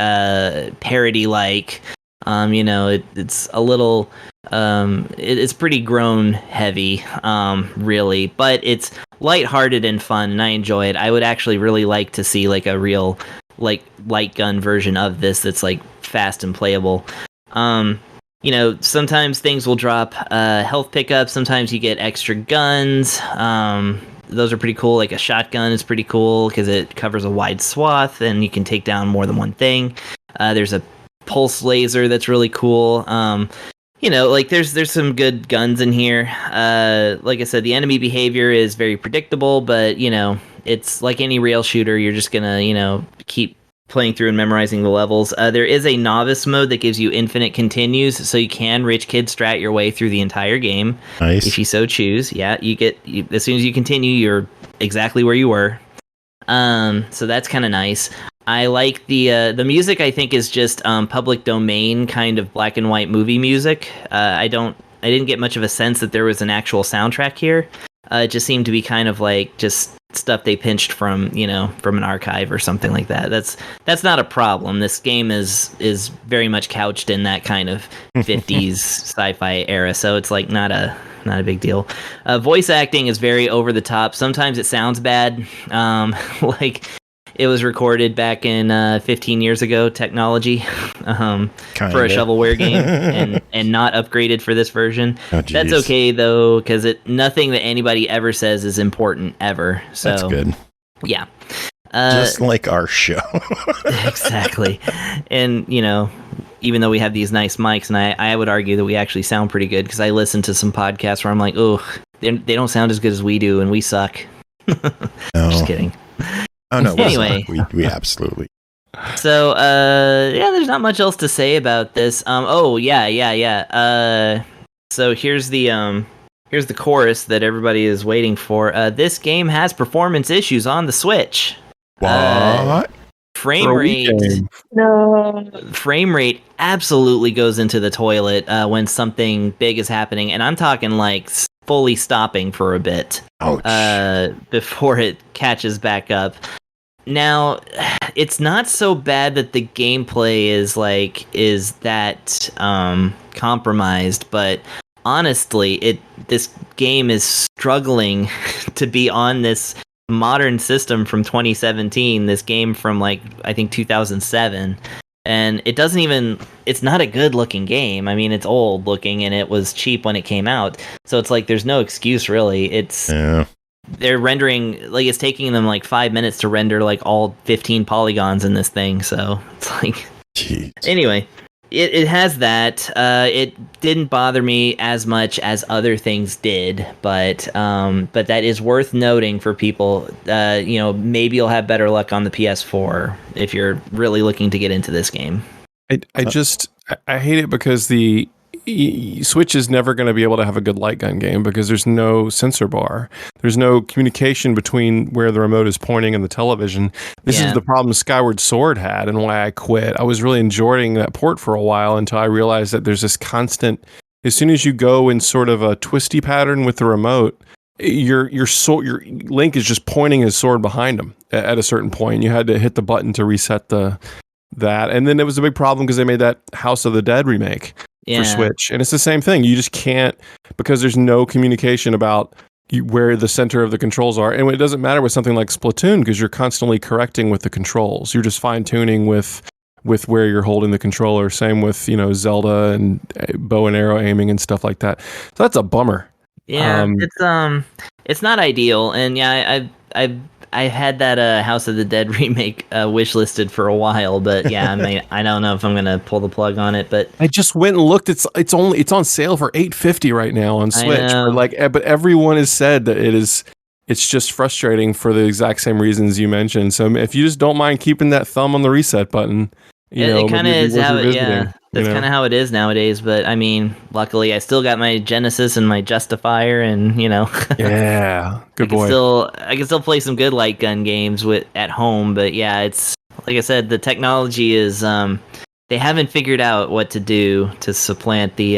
parody-like. It's a little, it's pretty grown heavy, really, but it's lighthearted and fun, and I enjoy it. I would actually really like to see a real, light gun version of this that's fast and playable. Sometimes things will drop health pickups. Sometimes you get extra guns. Those are pretty cool. A shotgun is pretty cool because it covers a wide swath, and you can take down more than one thing. There's a pulse laser that's really cool. like there's some good guns in here. Like I said, the enemy behavior is very predictable, but it's like any rail shooter. You're just gonna keep playing through and memorizing the levels. There is a novice mode that gives you infinite continues, so you can rich kid strat your way through the entire game. Nice. If you so choose. Yeah, as soon as you continue, you're exactly where you were. So that's kind of nice. I like the music. I think is just public domain kind of black and white movie music. I didn't get much of a sense that there was an actual soundtrack here. It just seemed to be kind of like just stuff they pinched from an archive or something like that. That's not a problem. This game is very much couched in that kind of 50s sci-fi era, so it's like not a big deal. Voice acting is very over the top. Sometimes it sounds bad, like it was recorded back in 15 years ago technology for a shovelware game and not upgraded for this version. That's okay though, because nothing that anybody ever says is important ever. So that's good. Yeah. Just like our show. Exactly. And even though we have these nice mics, and I would argue that we actually sound pretty good, because I listen to some podcasts where I'm like, oh, they don't sound as good as we do, and we suck. No. Just kidding. Oh no! Anyway, we absolutely. So there's not much else to say about this. So here's the chorus that everybody is waiting for. This game has performance issues on the Switch. What? Frame rate absolutely goes into the toilet when something big is happening, and I'm talking like fully stopping for a bit. Ouch. Before it catches back up. Now, it's not so bad that the gameplay is that compromised, but honestly, this game is struggling to be on this modern system from 2017, this game from I think 2007, and it's not a good looking game. I mean, it's old looking and it was cheap when it came out, so it's like there's no excuse really. They're rendering, it's taking them 5 minutes to render all 15 polygons in this thing, so it's like... Jeez. Anyway, it has that. It didn't bother me as much as other things did, but that is worth noting for people. Maybe you'll have better luck on the PS4 if you're really looking to get into this game. I hate it because the Switch is never going to be able to have a good light gun game because there's no sensor bar. There's no communication between where the remote is pointing and the television. This is the problem Skyward Sword had and why I quit. I was really enjoying that port for a while until I realized that there's this constant, as soon as you go in sort of a twisty pattern with the remote, your Link is just pointing his sword behind him at a certain point. You had to hit the button to reset that. And then it was a big problem because they made that House of the Dead remake for Switch. And it's the same thing. You just can't, because there's no communication about where the center of the controls are. And it doesn't matter with something like Splatoon because you're constantly correcting with the controls. You're just fine tuning with where you're holding the controller. Same with, Zelda and bow and arrow aiming and stuff like that. So that's a bummer. Yeah, it's not ideal. And yeah, I had that House of the Dead remake wish listed for a while, but yeah, I don't know if I'm gonna pull the plug on it. But I just went and looked. It's on sale for $850 right now on Switch. But everyone has said that it's just frustrating for the exact same reasons you mentioned. So if you just don't mind keeping that thumb on the reset button, it kind of is how it. Yeah, that's kind of how it is nowadays. But I mean, luckily, I still got my Genesis and my Justifier, and yeah, good boy. I can still play some good light gun games at home. But yeah, it's like I said, the technology is they haven't figured out what to do to supplant the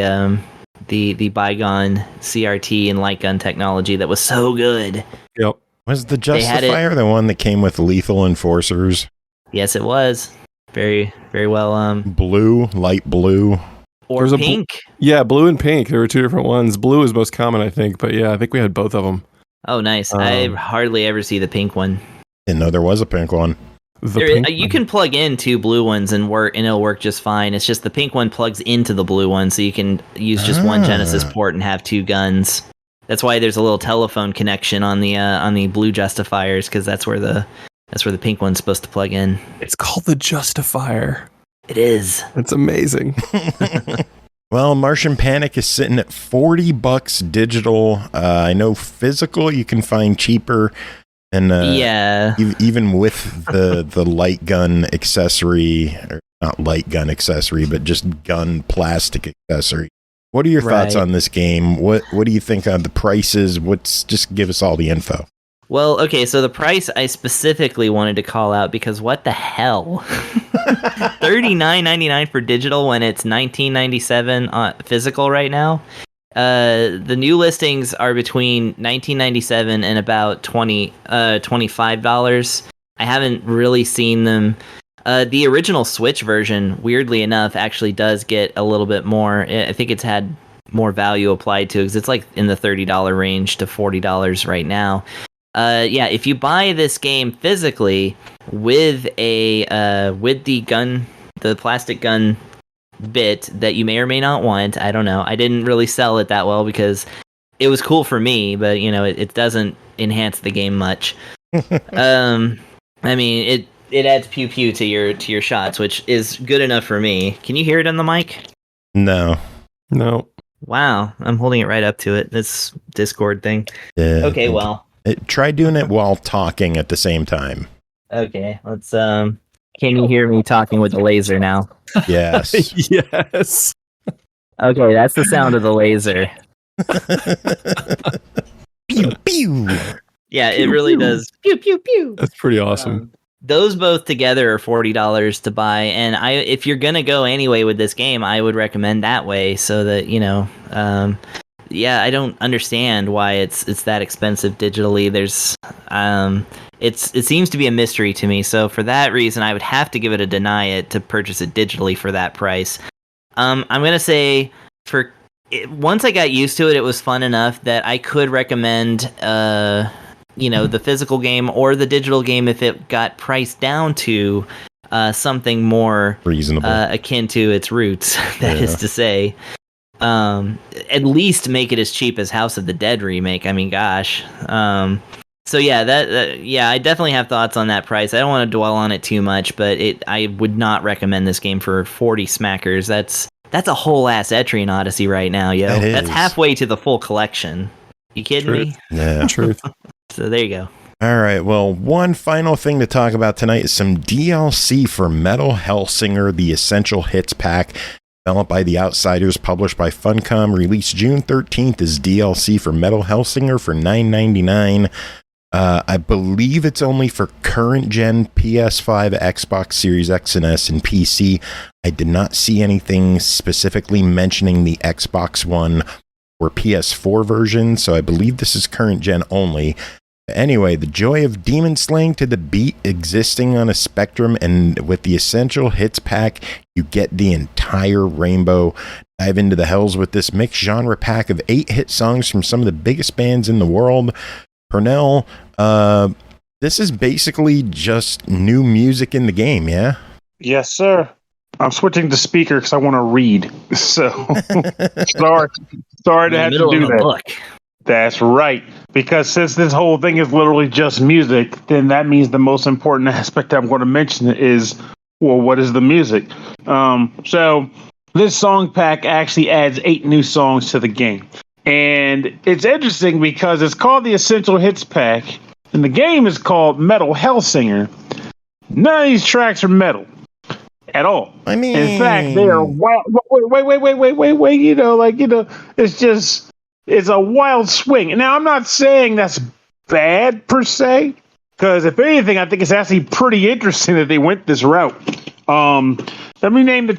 bygone CRT and light gun technology that was so good. Yep. Was the Justifier the one that came with lethal enforcers? Yes, it was. Very, very well. Blue, light blue. Or pink. Blue and pink. There were two different ones. Blue is most common, I think. But yeah, I think we had both of them. Oh, nice. I hardly ever see the pink one. Didn't know there was a pink one. You can plug in two blue ones and it'll work just fine. It's just the pink one plugs into the blue one, so you can use just one Genesis port and have two guns. That's why there's a little telephone connection on the blue Justifiers, because that's where the pink one's supposed to plug in. It's called the Justifier. It is. It's amazing. Well, Martian Panic is sitting at $40 digital. I know physical you can find cheaper. And even with the light gun accessory, or not light gun accessory, but just gun plastic accessory. What are your thoughts on this game? What do you think on the prices? Just give us all the info. Well, okay, so the price I specifically wanted to call out because what the hell? $39.99 for digital when it's $19.97 on physical right now. The new listings are between $19.97 and about $25. I haven't really seen them. The original Switch version, weirdly enough, actually does get a little bit more. I think it's had more value applied to it because it's like in the $30 range to $40 right now. If you buy this game physically with the plastic gun bit that you may or may not want, I don't know. I didn't really sell it that well because it was cool for me, but it doesn't enhance the game much. I mean, it adds pew pew to your shots, which is good enough for me. Can you hear it on the mic? No. Wow, I'm holding it right up to it. This Discord thing. Yeah. Okay, well. Try doing it while talking at the same time. Okay, let's can you hear me talking with the laser now? Yes. Yes. Okay, that's the sound of the laser. Pew pew. Yeah, it really does. Pew pew pew. That's pretty awesome. Those both together are $40 to buy, and if you're gonna go anyway with this game, I would recommend that way so that I don't understand why it's that expensive digitally. It seems to be a mystery to me. So for that reason, I would have to give it a deny it to purchase it digitally for that price. I'm gonna say once I got used to it, it was fun enough that I could recommend the physical game or the digital game if it got priced down to something more reasonable, akin to its roots. That is to say. At least make it as cheap as House of the Dead remake. I mean, gosh. I definitely have thoughts on that price. I don't want to dwell on it too much, but I would not recommend this game for 40 smackers. That's a whole ass Etrian Odyssey right now, yo. That's halfway to the full collection. You kidding me? Yeah, truth. So there you go. All right. Well, one final thing to talk about tonight is some DLC for Metal Hellsinger, the Essential Hits Pack. Developed by The Outsiders, published by Funcom, released June 13th as DLC for Metal Hellsinger for $9.99. I believe it's only for current gen PS5, Xbox Series X and S, and PC. I did not see anything specifically mentioning the Xbox One or PS4 version, so I believe this is current gen only. Anyway, the joy of demon slaying to the beat existing on a spectrum, and with the Essential Hits Pack, you get the entire rainbow. Dive into the hells with this mixed genre pack of 8 hit songs from some of the biggest bands in the world. Pernell, this is basically just new music in the game, yeah? Yes, sir. I'm switching to speaker because I want to read. So, sorry to have to do that. Book. That's right. Because since this whole thing is literally just music, then that means the most important aspect I'm going to mention is, well, what is the music? So this song pack actually adds 8 new songs to the game. And it's interesting because it's called the Essential Hits Pack, and the game is called Metal Hellsinger. None of these tracks are metal at all. I mean, in fact, they are wild. Wait. It's a wild swing. Now, I'm not saying that's bad per se, because if anything, I think it's actually pretty interesting that they went this route. Let me name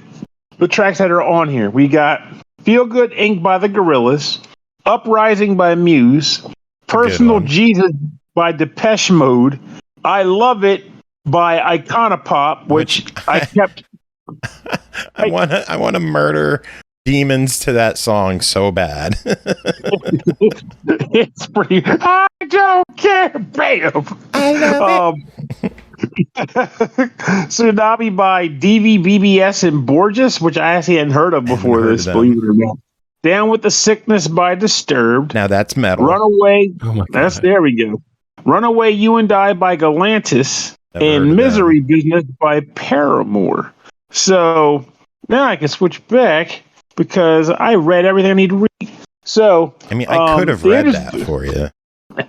the tracks that are on here. We got Feel Good Inc. by the Gorillaz, Uprising by Muse, Personal Jesus by Depeche Mode, I Love It by Iconopop, which I kept... I want to murder demons to that song so bad. It's pretty... I don't care, bam! I love it. Tsunami by DVBBS and Borges, which I actually hadn't heard of before this, believe it or not. Down with the Sickness by Disturbed. Now that's metal. Runaway. Oh my God. There we go. Runaway You and I by Galantis. And Misery Business by Paramore. So now I can switch back because I read everything I need to read. So I mean, I could have read that for you.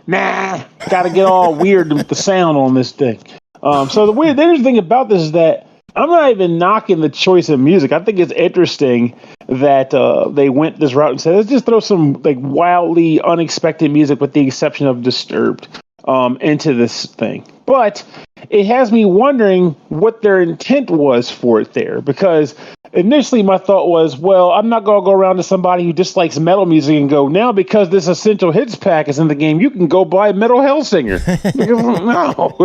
Nah, got to get all weird with the sound on this thing. So the interesting thing about this is that I'm not even knocking the choice of music. I think it's interesting that they went this route and said, let's just throw some like wildly unexpected music, with the exception of Disturbed, into this thing. But it has me wondering what their intent was for it there, because initially my thought was, well, I'm not going to go around to somebody who dislikes metal music and go, now because this Essential Hits pack is in the game, you can go buy Metal Hellsinger. No,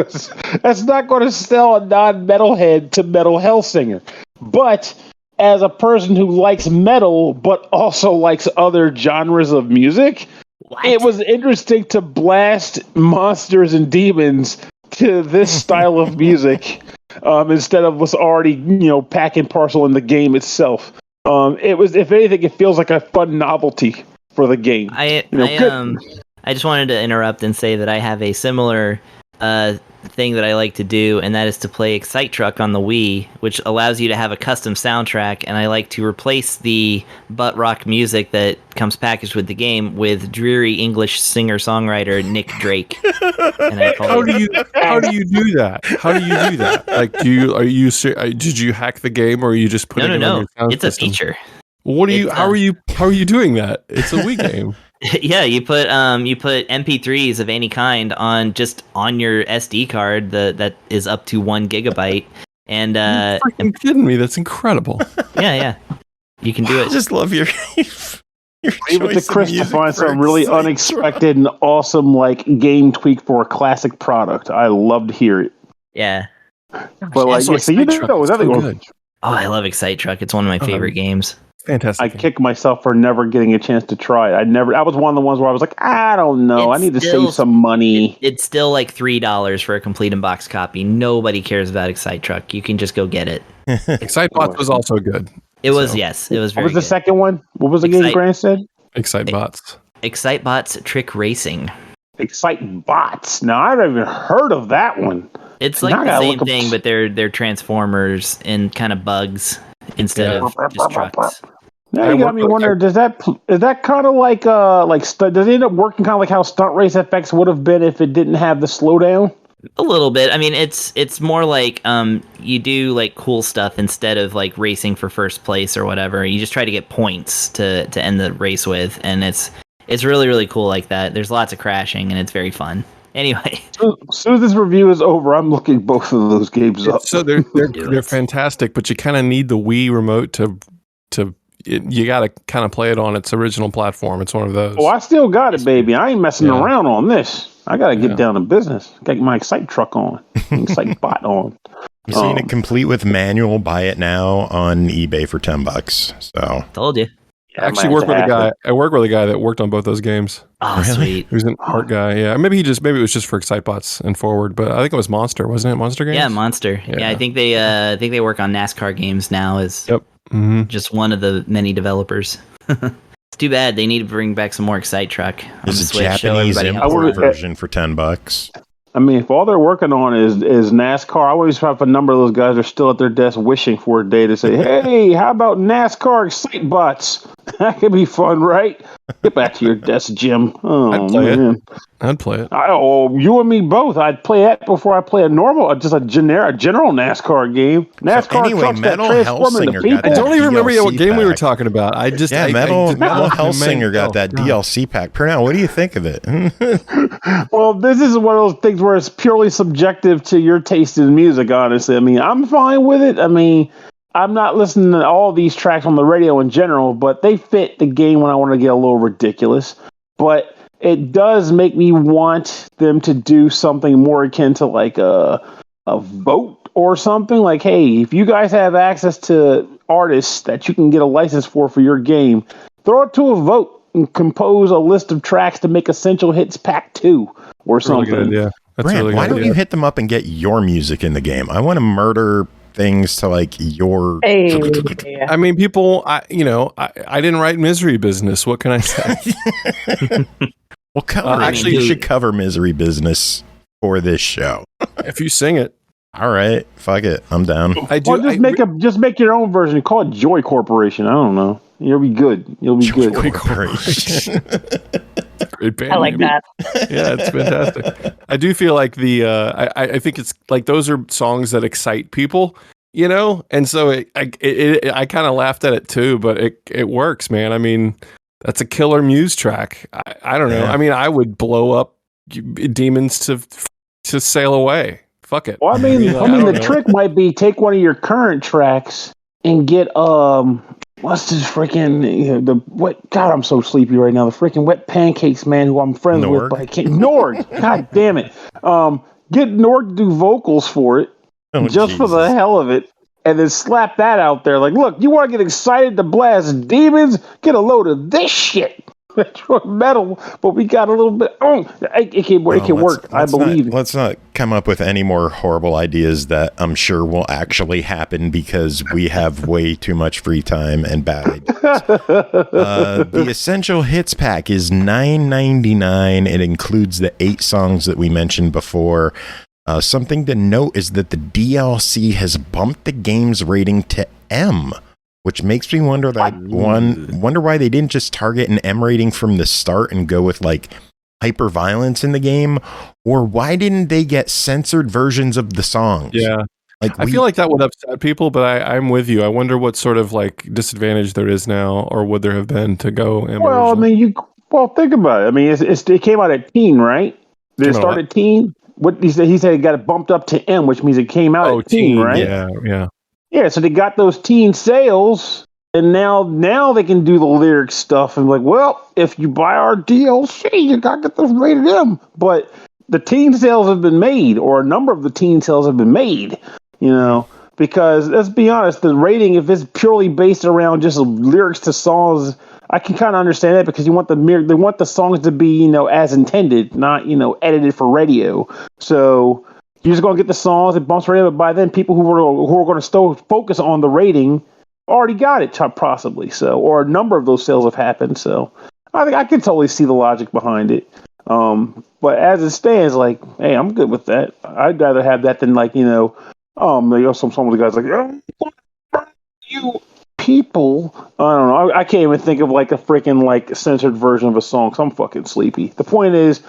that's not going to sell a non-metalhead to Metal Hellsinger. But as a person who likes metal but also likes other genres of music, it was interesting to blast monsters and demons to this style of music instead of what's already, pack and parcel in the game itself. It was, if anything, it feels like a fun novelty for the game. I just wanted to interrupt and say that I have a similar thing that I like to do, and that is to play Excite Truck on the Wii, which allows you to have a custom soundtrack, and I like to replace the butt rock music that comes packaged with the game with dreary English singer-songwriter Nick Drake. And I How do you do that? How do you do that? Like, did you hack the game, or are you just putting it on your sound it's system? a feature. How are you doing that? It's a Wii game. Yeah, you put MP3s of any kind on your SD card that is up to 1 gigabyte, and You're freaking kidding me? That's incredible. yeah, you can do it. I just love your Leave it to Chris to find some really unexpected and awesome game tweak for a classic product. I love to hear it. Yeah. But Oh, I love Excite Truck. It's one of my favorite games. Fantastic. I kick myself for never getting a chance to try it. I was one of the ones where I was like, I don't know. I need to save some money. It's still like $3 for a complete in-box copy. Nobody cares about Excite Truck. You can just go get it. Excitebots was also good. It was, yes. It was very good. What was the second one? What was the game Grant said? Excitebots. Excitebots Trick Racing. Excitebots. Now, I've never even heard of that one. It's like the same thing, but they're Transformers and kind of bugs instead of just trucks. Now you got me wondering, is that kind of like does it end up working kind of like how Stunt Race FX would have been if it didn't have the slowdown? A little bit. I mean, it's more like you do like cool stuff instead of like racing for first place or whatever. You just try to get points to end the race with, and it's really, really cool like that. There's lots of crashing, and it's very fun. Anyway, as soon as this review is over, I'm looking both of those games up. So they're fantastic, but you kind of need the Wii remote to you got to kind of play it on its original platform. It's one of those. Oh, I still got it, baby. I ain't messing around on this. I got to get down to business. Got my Excite Truck on, Excite Bot on. You seen it complete with manual? Buy it now on eBay for $10. So told you. I actually work with a guy. I work with a guy that worked on both those games. Oh, really? Sweet. He was an art guy. Yeah, maybe it was just for Excitebots and Forward, but I think it was Monster, wasn't it? Monster games. Yeah, Monster. Yeah, I think they work on NASCAR games now as just one of the many developers. It's too bad. They need to bring back some more Excite Truck. There's a Japanese import version for $10. I mean, if all they're working on is NASCAR, I wouldn't have a number of those guys are still at their desk wishing for a day to say, hey, how about NASCAR Excitebots? That could be fun, right? Get back to your desk, Jim. Oh, I'd play it. I'd play it. You and me both. I'd play that before I play a normal, just a general NASCAR game. NASCAR trucks that transform into people. I don't even remember what game we were talking about. Metal Hellsinger got that DLC pack. Pernell, what do you think of it? Well, this is one of those things where it's purely subjective to your taste in music, honestly. I mean, I'm fine with it. I mean, I'm not listening to all these tracks on the radio in general, but they fit the game when I want to get a little ridiculous. But it does make me want them to do something more akin to like a vote or something. Like, hey, if you guys have access to artists that you can get a license for your game, throw it to a vote and compose a list of tracks to make Essential Hits Pack 2 or something. Really good, yeah. That's Brant, really why good, don't you hit them up and get your music in the game? I want to murder things to like your. Hey. I mean, people. I didn't write Misery Business. What can I say? Well, actually, you should cover Misery Business for this show. If you sing it. All right, fuck it, I'm down. Just make your own version. Call it Joy Corporation. I don't know. You'll be good. You'll be good. Great band I like name. that. Yeah, it's fantastic. I do feel like I think it's like those are songs that excite people, you know, and so I kind of laughed at it too, but it works, man. I mean, that's a killer Muse track. I don't know. Yeah. I mean, I would blow up demons to sail away. Fuck it. Well, I mean, the trick might be take one of your current tracks and get what's this freaking God, I'm so sleepy right now. The freaking Wet Pancakes man who I'm friends with, but I can't. Nord, God damn it. Get Nord to do vocals for it, just for the hell of it, and then slap that out there. Like, look, you want to get excited to blast demons? Get a load of this shit. Metal, but we got a little bit. It can work. I believe. Let's not come up with any more horrible ideas that I'm sure will actually happen because we have way too much free time and bad ideas. The Essential Hits Pack is $9.99. It includes the 8 songs that we mentioned before. Something to note is that the DLC has bumped the game's rating to M, which makes me wonder why they didn't just target an M rating from the start and go with like hyper violence in the game, or why didn't they get censored versions of the songs? Yeah, like I feel like that would upset people, but I'm with you. I wonder what sort of like disadvantage there is now, or would there have been to go M Well, original? I mean, think about it. I mean, it came out at teen, right? Did it start at teen? What he said it got it bumped up to M, which means it came out at teen, right? Yeah. Yeah, so they got those teen sales, and now they can do the lyric stuff and like, well, if you buy our DLC, you got to get this rated M. But the teen sales have been made, or a number of the teen sales have been made, you know, because let's be honest, the rating, if it's purely based around just lyrics to songs, I can kind of understand that because they want the songs to be, you know, as intended, not, you know, edited for radio. So you're just going to get the songs, it bumps right up, but by then people who are going to still focus on the rating already got it, possibly. So, or a number of those sales have happened. So I think I can totally see the logic behind it. But as it stands, like, hey, I'm good with that. I'd rather have that than like, you know, some of the guys like, you people. I don't know. I can't even think of like a freaking like censored version of a song because I'm fucking sleepy. The point is,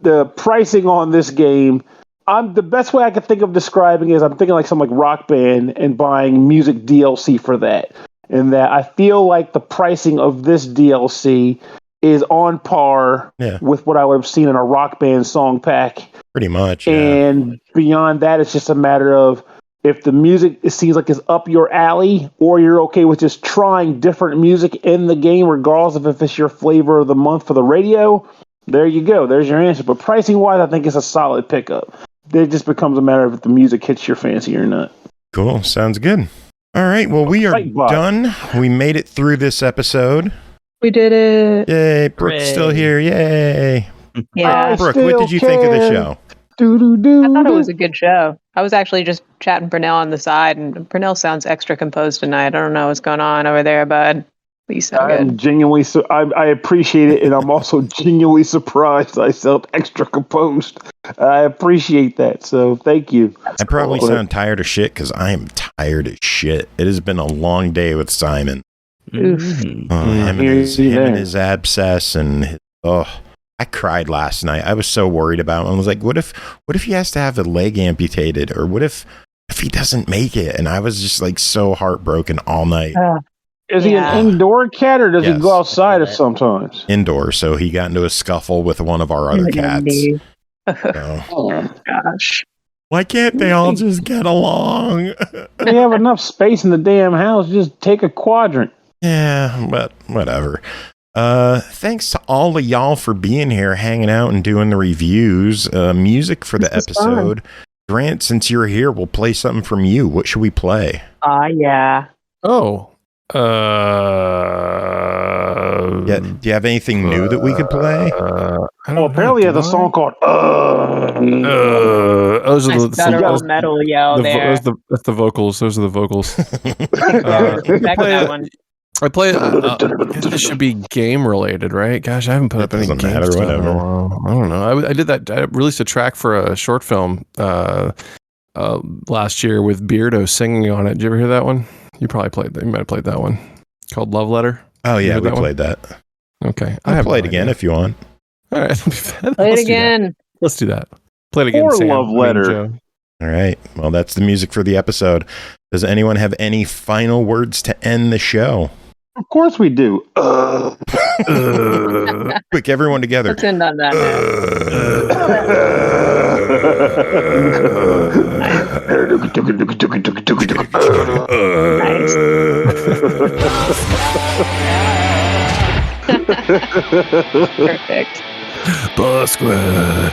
the pricing on this game, the best way I can think of describing is I'm thinking like some like Rock Band and buying music DLC for that. And that I feel like the pricing of this DLC is on par with what I would have seen in a Rock Band song pack. Pretty much. Yeah. And beyond that, it's just a matter of if the music it seems like is up your alley, or you're okay with just trying different music in the game, regardless of if it's your flavor of the month for the radio. There you go. There's your answer. But pricing wise, I think it's a solid pickup. It just becomes a matter of if the music hits your fancy or not. Cool. Sounds good. All right. Well, we are done. We made it through this episode. We did it. Yay. Brooke's still here. Yay. Yeah. Brooke, what did you think of the show? I thought it was a good show. I was actually just chatting Pernell on the side, and Pernell sounds extra composed tonight. I don't know what's going on over there, bud. But you sound good. I'm genuinely I appreciate it, and I'm also genuinely surprised I felt extra composed. I appreciate that, so thank you. I probably sound tired of shit because I am tired as shit. It has been a long day with Simon. Him and his abscess and I cried last night. I was so worried about him. I was like, what if he has to have a leg amputated, or what if he doesn't make it? And I was just like so heartbroken all night. Is he an indoor cat, or does he go outside sometimes? Indoor. So he got into a scuffle with one of our other cats. Oh gosh. Why can't they all just get along? They have enough space in the damn house. Just take a quadrant. Yeah, but whatever. Thanks to all of y'all for being here, hanging out and doing the reviews. Music for the episode. Grant, since you're here, we'll play something from you. What should we play? Yeah. Oh. Yeah, do you have anything new that we could play? Apparently he has a song called those are the metal yell there. That's the vocals. Those are the vocals. That one. I play. This should be game related, right? Gosh, I haven't put up any games. Matter, whatever. I don't know. I did that. I released a track for a short film last year with Beardo singing on it. Did you ever hear that one? You probably played that. You might have played that one. Called Love Letter. Oh yeah, heard we that one? played that. Okay. I'll have play it no again idea. if you want. All right. Play it Let's do that. again. Let's do that. Play it again, Or Sam. Love Letter. Joe. All right. Well, that's the music for the episode. Does anyone have any final words to end the show? Of course we do. Quick, everyone together. Let's end on that note. Perfect. Bosquet.